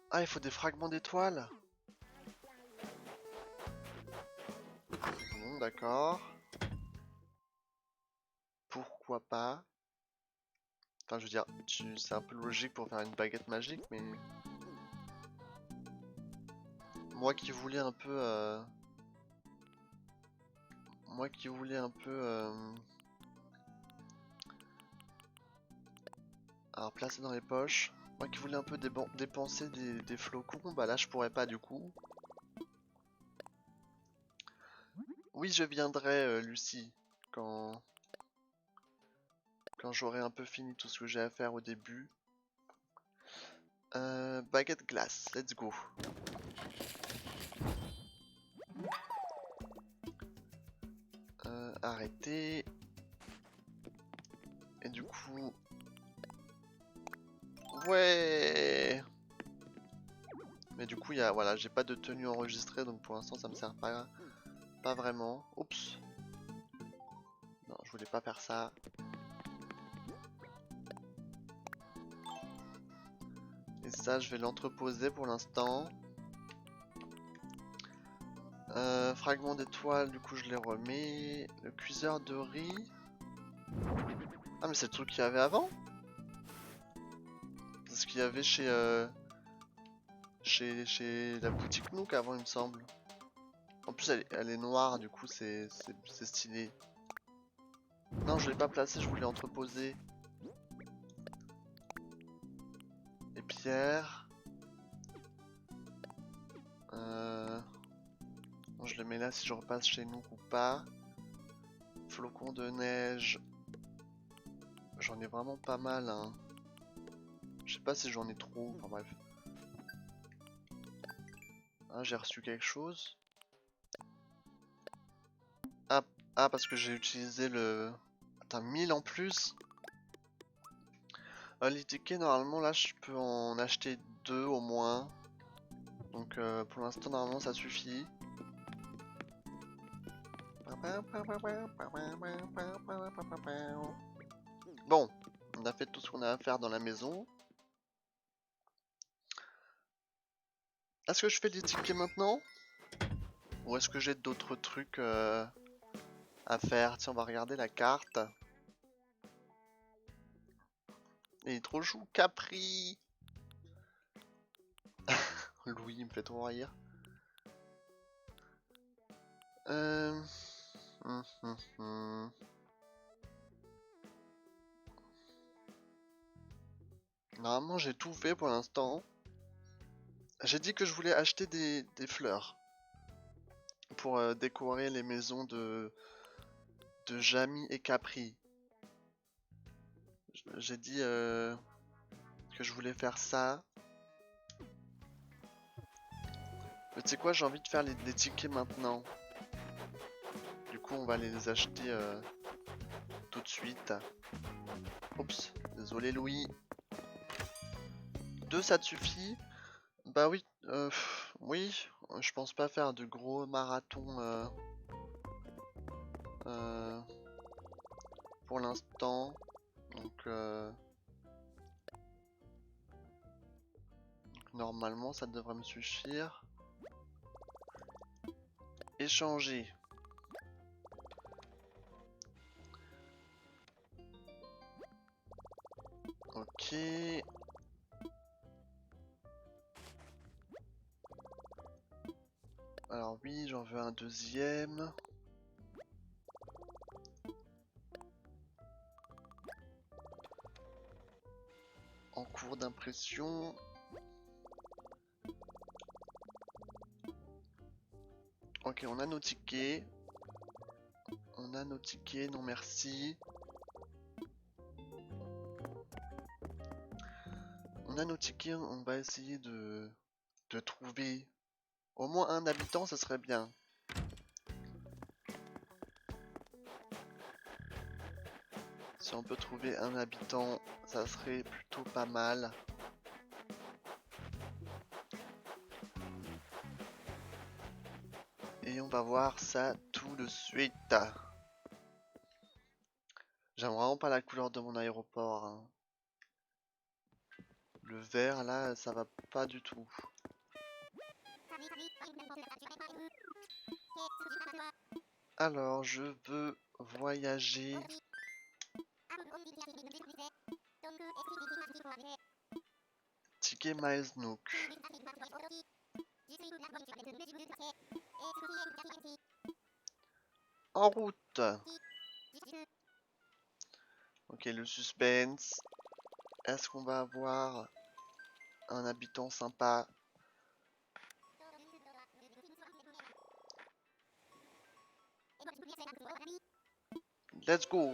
Ah, il faut des fragments d'étoiles. Bon, d'accord. Pourquoi pas? Enfin, je veux dire, c'est un peu logique pour faire une baguette magique, mais... Moi qui voulais un peu... Moi qui voulais un peu... Alors, placer dans les poches. Moi qui voulais un peu dépenser des flocons, bah là je pourrais pas du coup. Oui, je viendrai, Lucie, quand... Quand j'aurai un peu fini tout ce que j'ai à faire au début. Baguette glace, let's go. Arrêter. Et du coup... Ouais. Mais du coup, voilà, j'ai pas de tenue enregistrée, donc pour l'instant ça me sert pas vraiment. Oups. Non, je voulais pas faire ça. Et ça, je vais l'entreposer pour l'instant. Fragment d'étoile, du coup je les remets. Le cuiseur de riz. Ah mais c'est le truc qu'il y avait avant? C'est ce qu'il y avait chez la boutique Nook avant, il me semble. En plus elle est noire, du coup c'est stylé. Non, je l'ai pas placé, je voulais entreposer. Les pierres. Bon, je le mets là si je repasse chez nous ou pas. Flocons de neige. J'en ai vraiment pas mal, hein. Je sais pas si j'en ai trop, enfin bref. Ah, j'ai reçu quelque chose. Ah, parce que j'ai utilisé le... Attends, 1000 en plus. Les tickets, normalement, là, je peux en acheter 2 au moins. Donc, pour l'instant, normalement, ça suffit. Bon, on a fait tout ce qu'on a à faire dans la maison. Est-ce que je fais des tickets maintenant? Ou est-ce que j'ai d'autres trucs à faire? Tiens, on va regarder la carte. Il est trop chou, Capri. Louis, il me fait trop rire. Euh... Normalement, j'ai tout fait pour l'instant. J'ai dit que je voulais acheter des fleurs pour décorer les maisons de Jamie et Capri. J'ai dit que je voulais faire ça. Mais tu sais quoi, j'ai envie de faire les tickets maintenant. Du coup, on va les acheter tout de suite. Oups, désolé Louis. 2 ça te suffit? Bah oui, oui, je pense pas faire de gros marathons pour l'instant. Donc normalement ça devrait me suffire. Échanger. Ok. Alors oui, j'en veux un deuxième. En cours d'impression. Ok, on a nos tickets. On a nos tickets, non merci. On a nos tickets, on va essayer de trouver au moins un habitant, ça serait bien. Si on peut trouver un habitant, ça serait plutôt pas mal. Et on va voir ça tout de suite. J'aime vraiment pas la couleur de mon aéroport, hein. Le vert là, ça va pas du tout. Alors, je veux voyager. Ticket Miles Nook. En route. Ok, le suspense. Est-ce qu'on va avoir un habitant sympa? Let's go.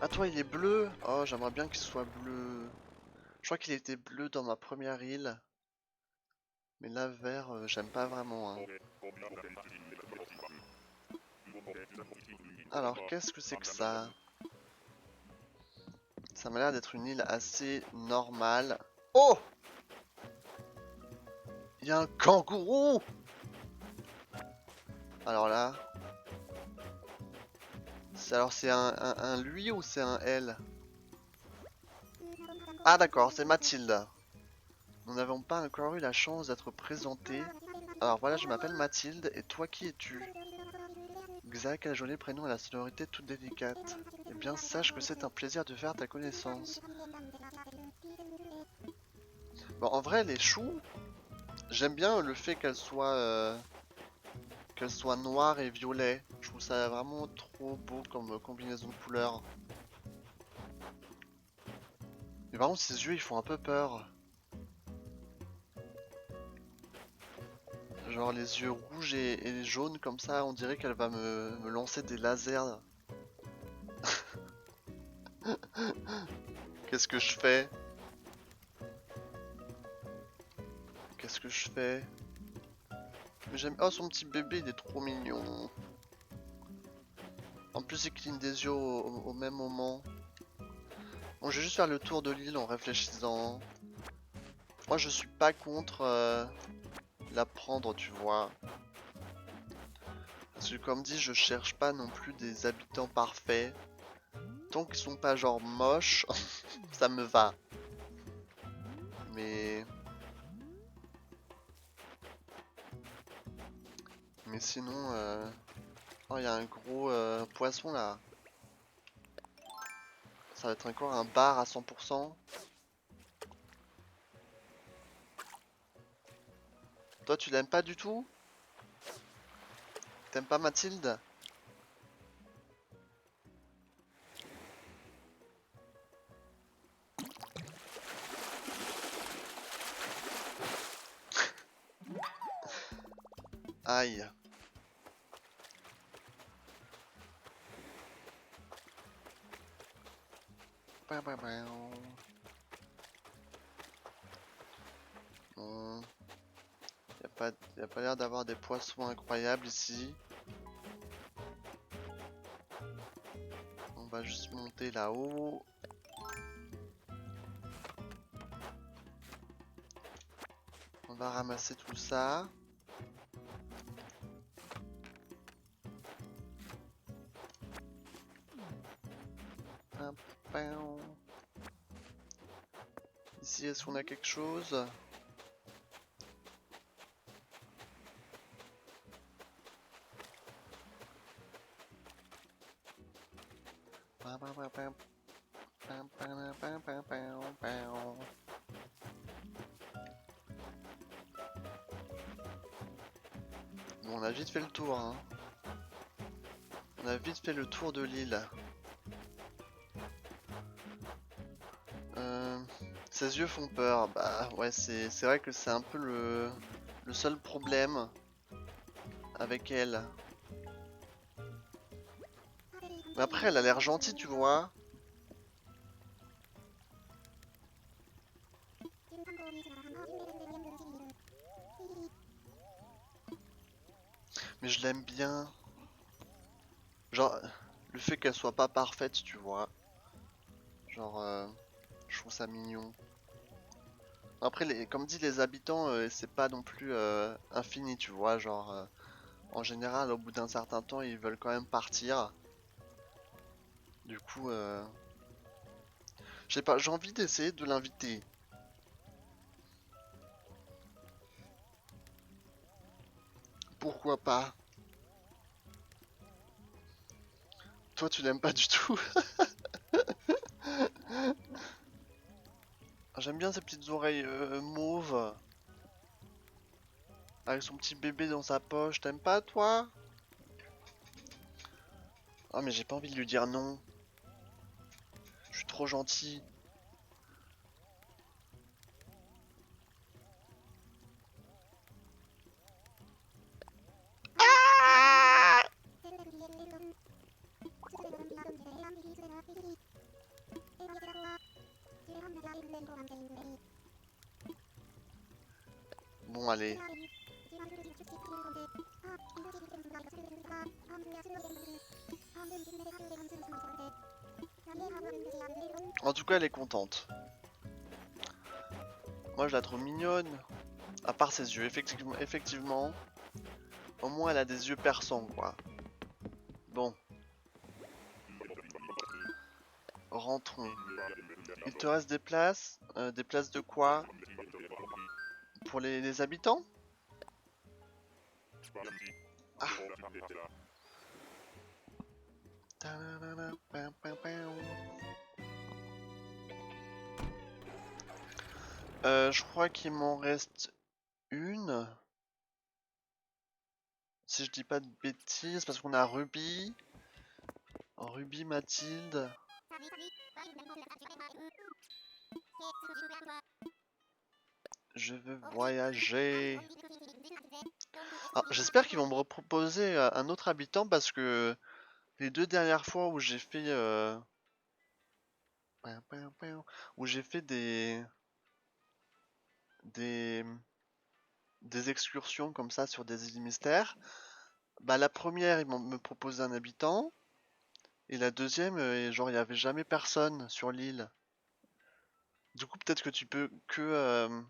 Ah toi il est bleu? Oh j'aimerais bien qu'il soit bleu. Je crois qu'il était bleu dans ma première île. Mais là vert j'aime pas vraiment, hein. Alors qu'est-ce que c'est que ça? Ça m'a l'air d'être une île assez normale. Oh! Il y a un kangourou! Alors là... Alors c'est un lui ou c'est un elle? Ah d'accord, c'est Mathilde. Nous n'avons pas encore eu la chance d'être présentés. Alors voilà, je m'appelle Mathilde, et toi qui es-tu? Xa, quel joli prénom à la sonorité toute délicate. Eh bien, sache que c'est un plaisir de faire ta connaissance. Bon, en vrai, les choux, j'aime bien le fait qu'elles soient noires et violet. Je trouve ça vraiment trop beau comme combinaison de couleurs. Mais par contre, ses yeux, ils font un peu peur. Genre les yeux rouges et jaunes comme ça, on dirait qu'elle va me lancer des lasers. Qu'est-ce que je fais? Qu'est-ce que je fais? Mais j'aime... Oh, son petit bébé, il est trop mignon. En plus, il cligne des yeux au même moment. Bon, je vais juste faire le tour de l'île en réfléchissant. Moi, je suis pas contre la prendre, tu vois. Parce que comme dit, je cherche pas non plus des habitants parfaits. Tant qu'ils sont pas genre moches, ça me va. Mais... Mais sinon... Oh, il y a un gros poisson là. Ça va être encore un bar à 100%. Toi, tu l'aimes pas du tout? T'aimes pas Mathilde? Aïe. Bon. Y a pas l'air d'avoir des poissons incroyables ici. On va juste monter là-haut. On va ramasser tout ça. Ici, est-ce qu'on a quelque chose? Bon, on a vite fait le tour, hein. On a vite fait le tour de l'île. Ses yeux font peur. Bah ouais, c'est vrai que c'est un peu le seul problème avec elle. Mais après, elle a l'air gentille, tu vois. Mais je l'aime bien. Genre, le fait qu'elle soit pas parfaite, tu vois. Genre, je trouve ça mignon. Après, comme dit, les habitants, c'est pas non plus infini, tu vois. Genre, en général, au bout d'un certain temps, ils veulent quand même partir. Du coup, je sais pas, j'ai envie d'essayer de l'inviter. Pourquoi pas? Toi, tu l'aimes pas du tout. J'aime bien ces petites oreilles mauves. Avec son petit bébé dans sa poche. T'aimes pas, toi? Ah, mais j'ai pas envie de lui dire non. Je suis trop gentil. Ah! Bon, allez. En tout cas, elle est contente. Moi, je la trouve mignonne. À part ses yeux, effectivement. Au moins, elle a des yeux perçants, quoi. Bon, rentrons. Il te reste des places? Des places de quoi? Pour les habitants? Ah. Je crois qu'il m'en reste une. Si je dis pas de bêtises, parce qu'on a Ruby. Ruby, Mathilde. Je veux voyager. Ah, j'espère qu'ils vont me reproposer un autre habitant parce que les deux dernières fois où j'ai fait où j'ai fait des des excursions comme ça sur des îles mystères, bah la première ils m'ont me proposé un habitant et la deuxième genre il y avait jamais personne sur l'île. Du coup peut-être que tu peux que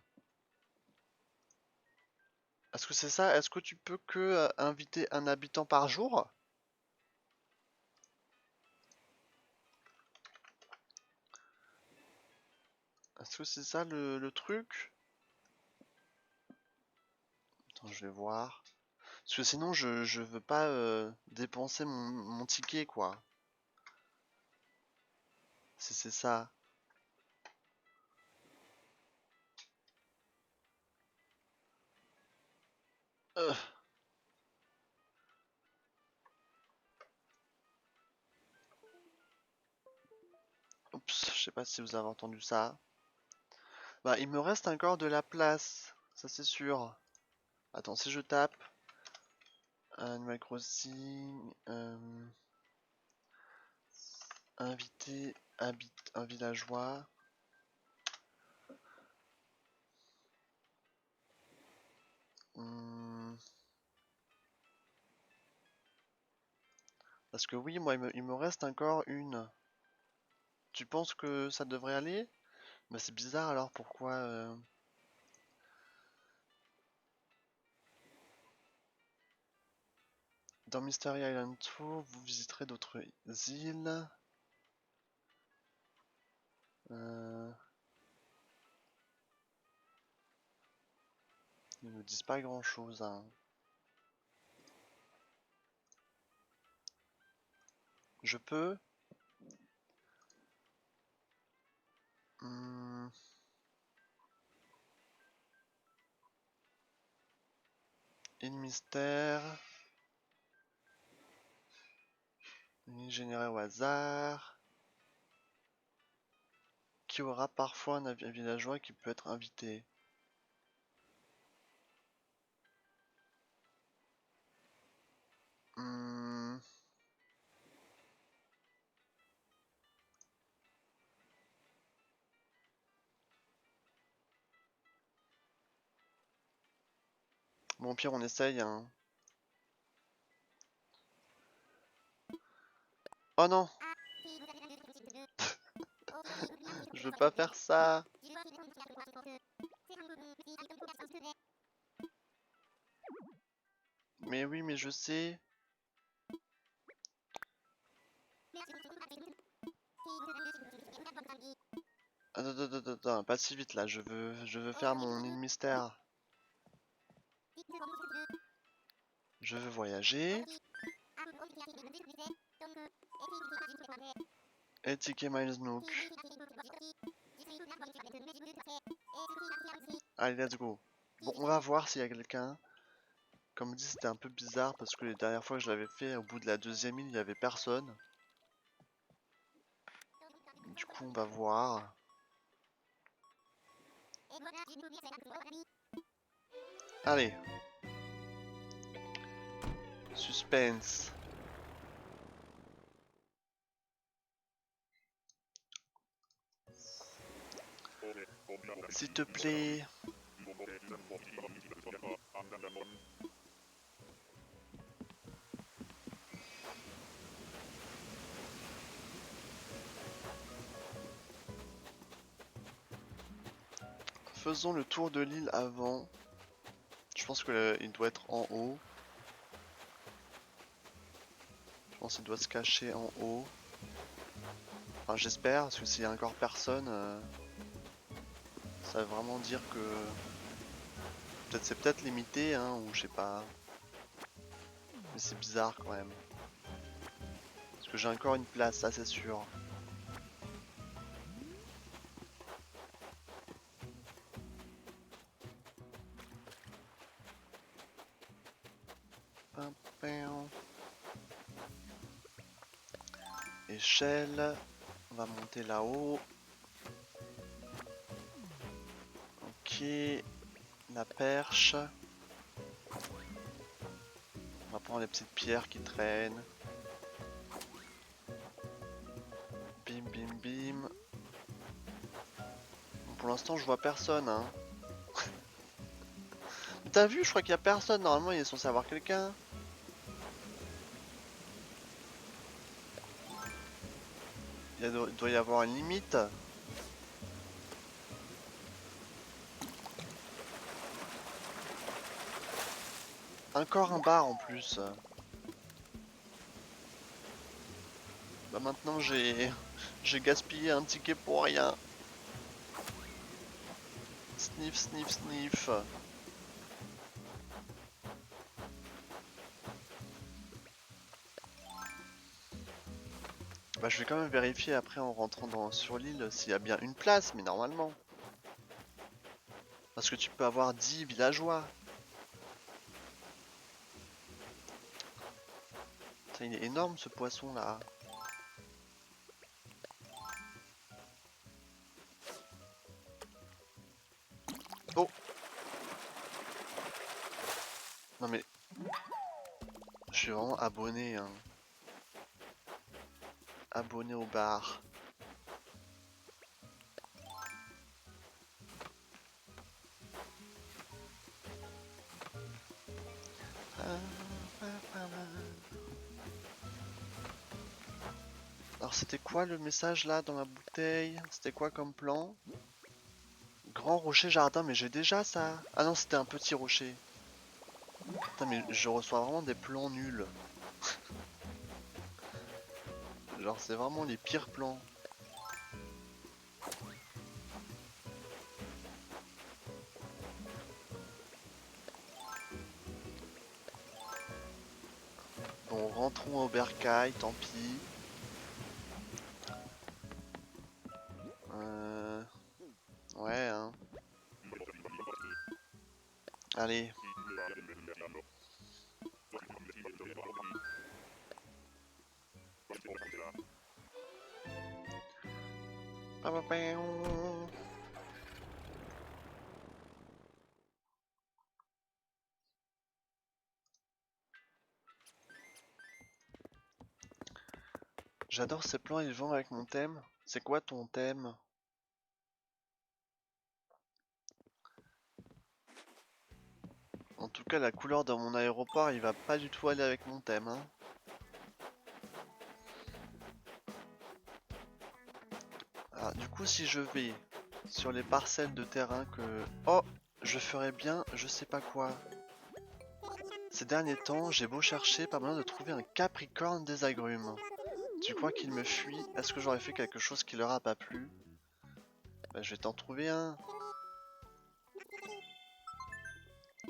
est-ce que c'est ça? Est-ce que tu peux que inviter un habitant par jour? Est-ce que c'est ça le truc? Attends, je vais voir. Parce que sinon, je veux pas dépenser mon ticket, quoi. Si c'est ça. Euh, Oups, je sais pas si vous avez entendu ça. Bah, il me reste encore de la place. Ça, c'est sûr. Attends, si je tape Animal Crossing, inviter un villageois. Hmm, parce que oui, moi, il me reste encore une. Tu penses que ça devrait aller? Bah, c'est bizarre alors, pourquoi dans Mystery Island Tour, vous visiterez d'autres îles. Euh, Ils me disent pas grand chose, hein. Je peux. Hmm, île mystère. Une île générée au hasard. Qui aura parfois un villageois qui peut être invité. Hmm, bon, au pire, on essaye, hein. Oh non! Je veux pas faire ça! Mais oui, mais je sais. Attends, pas si vite là, je veux faire mon île mystère. Je veux voyager. Et ticket Miles Nook. Allez, let's go. Bon, on va voir s'il y a quelqu'un. Comme dit, c'était un peu bizarre parce que les dernières fois que je l'avais fait, au bout de la deuxième île, il n'y avait personne. Du coup, on va voir. Allez. Suspense. S'il te plaît. Faisons le tour de l'île avant. Je pense qu'il doit être en haut. Je pense qu'il doit se cacher en haut. Enfin, j'espère, parce que s'il y a encore personne, ça veut vraiment dire que... c'est peut-être limité, hein, ou je sais pas. Mais c'est bizarre quand même. Parce que j'ai encore une place, ça c'est sûr. Échelle. On va monter là-haut. Ok. La perche. On va prendre les petites pierres qui traînent. Bim bim bim. Bon, pour l'instant je vois personne, hein. T'as vu, je crois qu'il y a personne. Normalement il est censé avoir quelqu'un. Il doit y avoir une limite. Encore un bar en plus. Bah maintenant j'ai gaspillé un ticket pour rien. Sniff sniff sniff. Bah je vais quand même vérifier après en rentrant sur l'île s'il y a bien une place, mais normalement. Parce que tu peux avoir 10 villageois. Putain, il est énorme ce poisson là. Oh! Non mais... Je suis vraiment abonné, hein. Abonné au bar. Alors c'était quoi le message là dans la bouteille? C'était quoi comme plan? Grand rocher jardin, mais j'ai déjà ça. Ah non, c'était un petit rocher. Putain, mais je reçois vraiment des plans nuls. Genre c'est vraiment les pires plans. Bon, rentrons au bercail, tant pis. Ouais, hein. Allez. J'adore ces plans, ils vont avec mon thème. C'est quoi ton thème? En tout cas, la couleur de mon aéroport, il va pas du tout aller avec mon thème, hein. Alors, du coup, si je vais sur les parcelles de terrain que... Oh, je ferais bien, je sais pas quoi. Ces derniers temps, j'ai beau chercher, pas moyen de trouver un capricorne des agrumes. Tu crois qu'il me fuit? Est-ce que j'aurais fait quelque chose qui leur a pas plu? Bah, je vais t'en trouver un.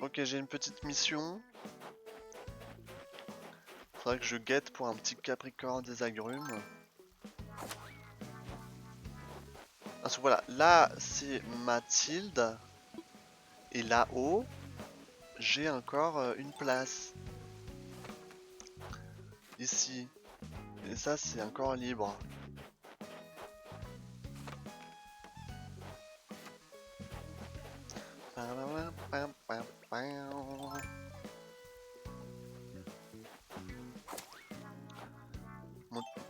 Ok, j'ai une petite mission. Faudrait que je guette pour un petit capricorne des agrumes. Parce que voilà, là c'est Mathilde. Et là-haut, j'ai encore une place. Ici. Et ça c'est encore libre.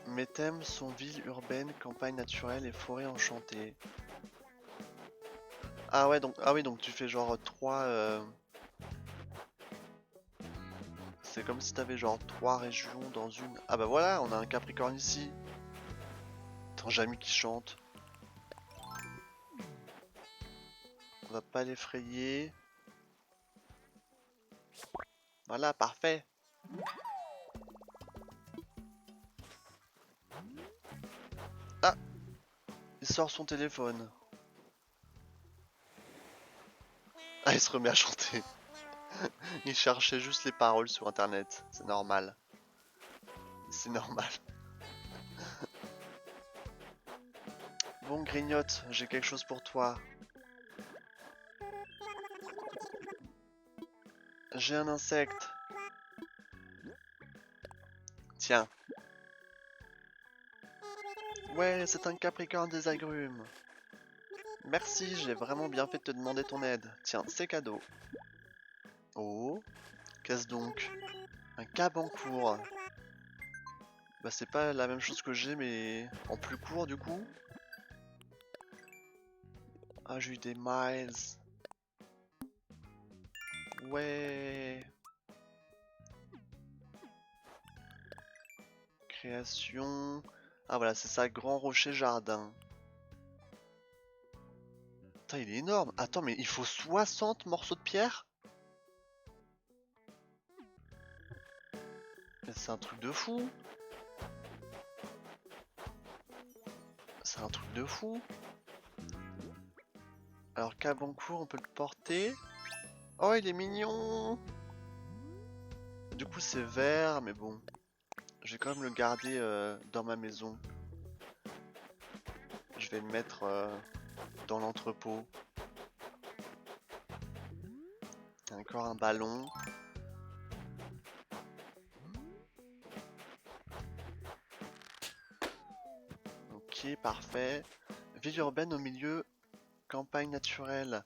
Mes thèmes sont ville urbaine, campagne naturelle et forêt enchantée. Ah ouais, donc ah oui, donc tu fais genre 3 c'est comme si t'avais genre 3 régions dans une. Ah bah voilà, on a un Capricorne ici. Attends, Jamie qui chante. On va pas l'effrayer. Voilà, parfait. Ah, il sort son téléphone. Ah, il se remet à chanter. Il cherchait juste les paroles sur internet. C'est normal. C'est normal. Bon, grignote, j'ai quelque chose pour toi. J'ai un insecte. Tiens. Ouais, c'est un capricorne des agrumes. Merci, j'ai vraiment bien fait de te demander ton aide. Tiens, c'est cadeau. Oh, qu'est-ce donc? Un cabancourt. Bah c'est pas la même chose que j'ai, mais en plus court du coup. Ah, j'ai eu des miles. Ouais. Création. Ah voilà, c'est ça, Grand Rocher Jardin. Putain, il est énorme. Attends, mais il faut 60 morceaux de pierre? Mais c'est un truc de fou. C'est un truc de fou. Alors, cabancourt, on peut le porter. Oh, il est mignon. Du coup, c'est vert, mais bon. Je vais quand même le garder dans ma maison. Je vais le mettre dans l'entrepôt. Il y a encore un ballon. Ok, parfait. Ville urbaine au milieu, campagne naturelle.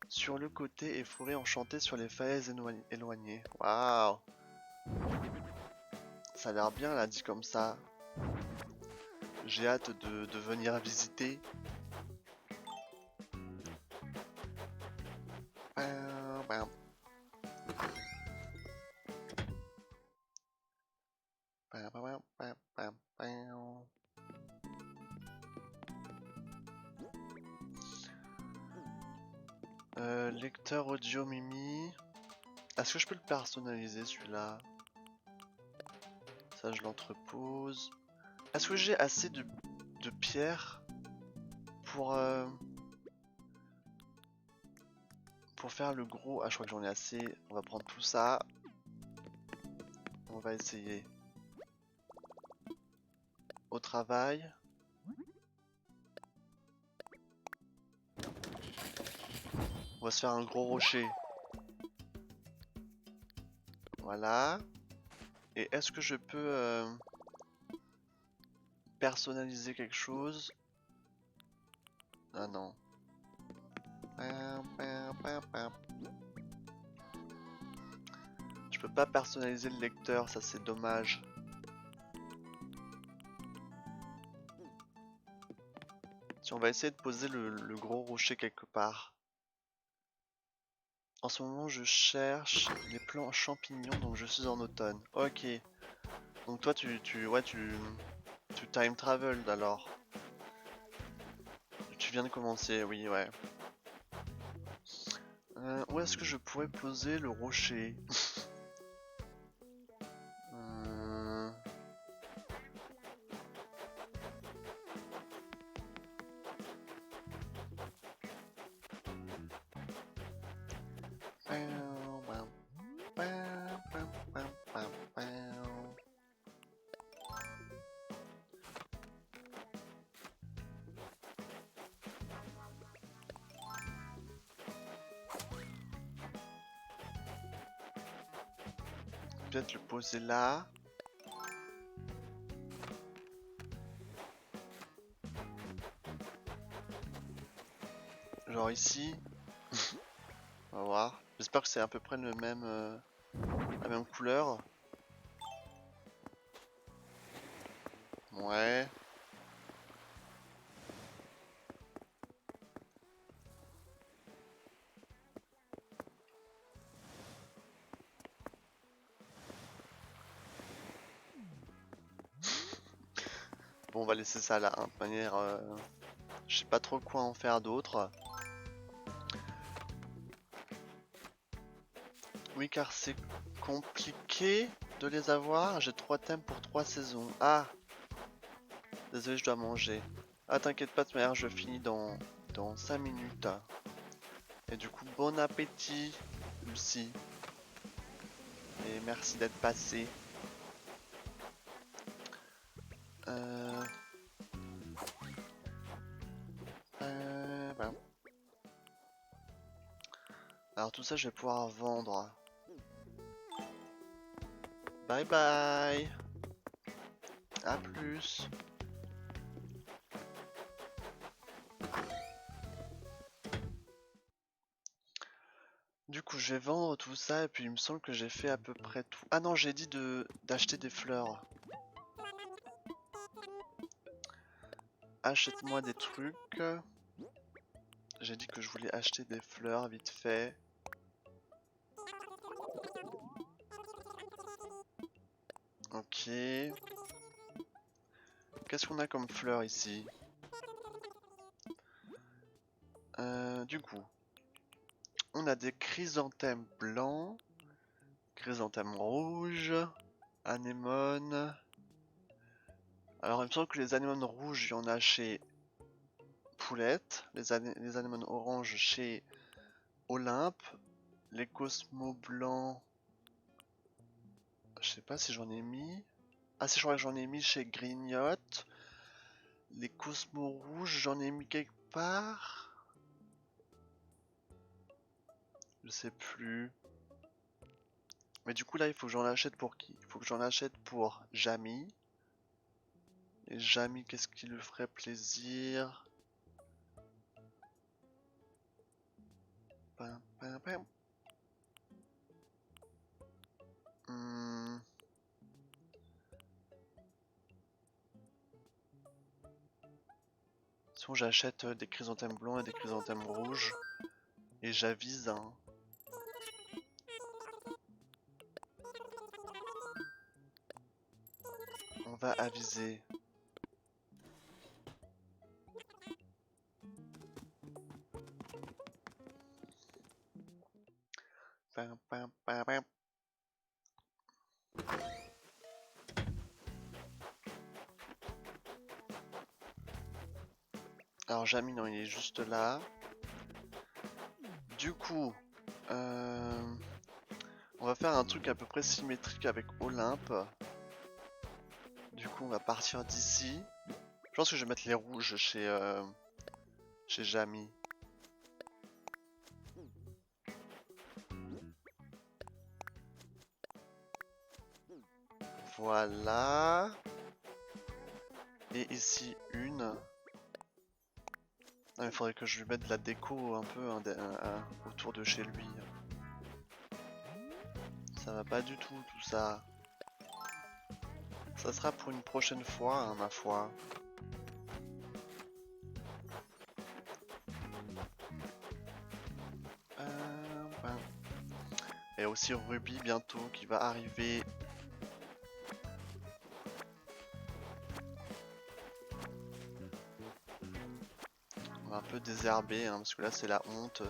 Sur le côté et forêt enchantée sur les falaises éloignées. Waouh! Ça a l'air bien là dit comme ça. J'ai hâte de venir visiter. Lecteur audio Mimi. Est-ce que je peux le personnaliser celui-là? Ça je l'entrepose. Est-ce que j'ai assez de pierres pour faire le gros... Ah, je crois que j'en ai assez. On va prendre tout ça. On va essayer. Au travail. On va se faire un gros rocher. Voilà. Et est-ce que je peux personnaliser quelque chose? Ah non. Je peux pas personnaliser le lecteur, ça c'est dommage. Si on va essayer de poser le gros rocher quelque part. En ce moment je cherche les plants champignons, donc je suis en automne. Ok. Donc toi tu time travel alors. tu viens de commencer, oui, ouais. Où est-ce que je pourrais poser le rocher? Peut-être le poser là. Genre ici. On va voir. J'espère que c'est à peu près le même, la même couleur. Ouais. Bon, on va laisser ça là. Hein. De manière, je sais pas trop quoi en faire d'autre. Oui, car c'est compliqué de les avoir. J'ai 3 thèmes pour 3 saisons. Ah! Désolé, je dois manger. Ah, t'inquiète pas, de toute manière, je finis dans 5 minutes. Et du coup, bon appétit, Lucie. Et merci d'être passé. Ben. Alors tout ça, je vais pouvoir vendre. Bye bye. À plus. Du coup, je vais vendre tout ça et puis il me semble que j'ai fait à peu près tout. Ah non, j'ai dit d'acheter des fleurs. Achète-moi des trucs. J'ai dit que je voulais acheter des fleurs vite fait. Ok. Qu'est-ce qu'on a comme fleurs ici? Du coup, on a des chrysanthèmes blancs, chrysanthèmes rouges, anémones. Alors il me semble que les anémones rouges, il y en a chez Poulette, les anémones oranges chez Olympe, les cosmos blancs, je sais pas si j'en ai mis. Ah si, je crois que j'en ai mis chez Grignotte. Les cosmos rouges, j'en ai mis quelque part. Je sais plus. Mais du coup là, il faut que j'en achète pour qui? Il faut que j'en achète pour Jamie. Et Jamie, qu'est-ce qui lui ferait plaisir? Pam, pam, pam. Sinon j'achète des chrysanthèmes blancs et des chrysanthèmes rouges. Et j'avise hein. On va aviser. Pam, pam, pam, pam. Alors Jamie, non, il est juste là. Du coup, on va faire un truc à peu près symétrique avec Olympe. Du coup, on va partir d'ici. Je pense que je vais mettre les rouges chez Jamie. Voilà. Et ici une. Ah, il faudrait que je lui mette de la déco un peu autour de chez lui. Ça va pas du tout ça. Ça sera pour une prochaine fois, hein, ma foi. Et aussi Ruby bientôt qui va arriver. On va un peu désherber, hein, parce que là c'est la honte.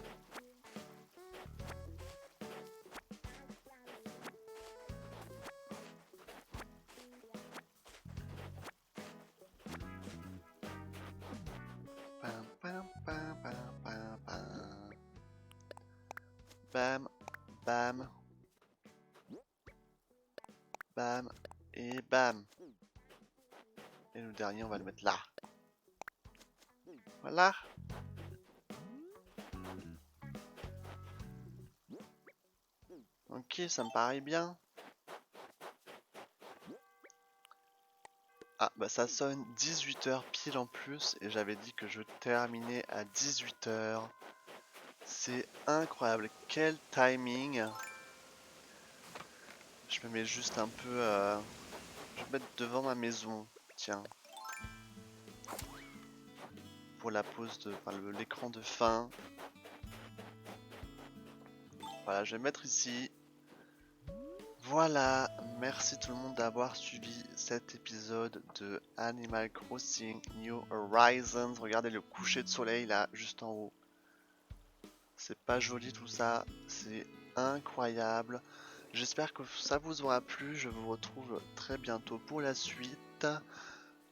Pam, pam, pam, pam, pam, pam. Bam, bam, bam, et bam. Et le dernier, on va le mettre là. Voilà. Ok, ça me paraît bien. Ah, bah ça sonne 18h pile en plus, et j'avais dit que je terminais à 18h. C'est incroyable, quel timing. Je me mets juste un peu... Je vais me mettre devant ma maison, tiens. Pour la pause de... Enfin, l'écran de fin. Voilà, je vais me mettre ici. Voilà, merci tout le monde d'avoir suivi cet épisode de Animal Crossing New Horizons. Regardez le coucher de soleil là, juste en haut. C'est pas joli tout ça, c'est incroyable. J'espère que ça vous aura plu, je vous retrouve très bientôt pour la suite.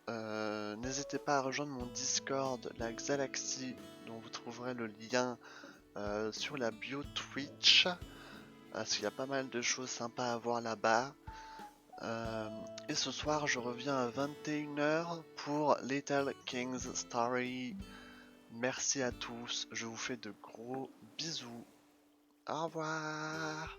N'hésitez pas à rejoindre mon Discord, la Galaxy, dont vous trouverez le lien sur la bio Twitch. Parce qu'il y a pas mal de choses sympas à voir là-bas. Et ce soir, je reviens à 21h pour Little King's Story. Merci à tous, je vous fais de gros bisous. Au revoir.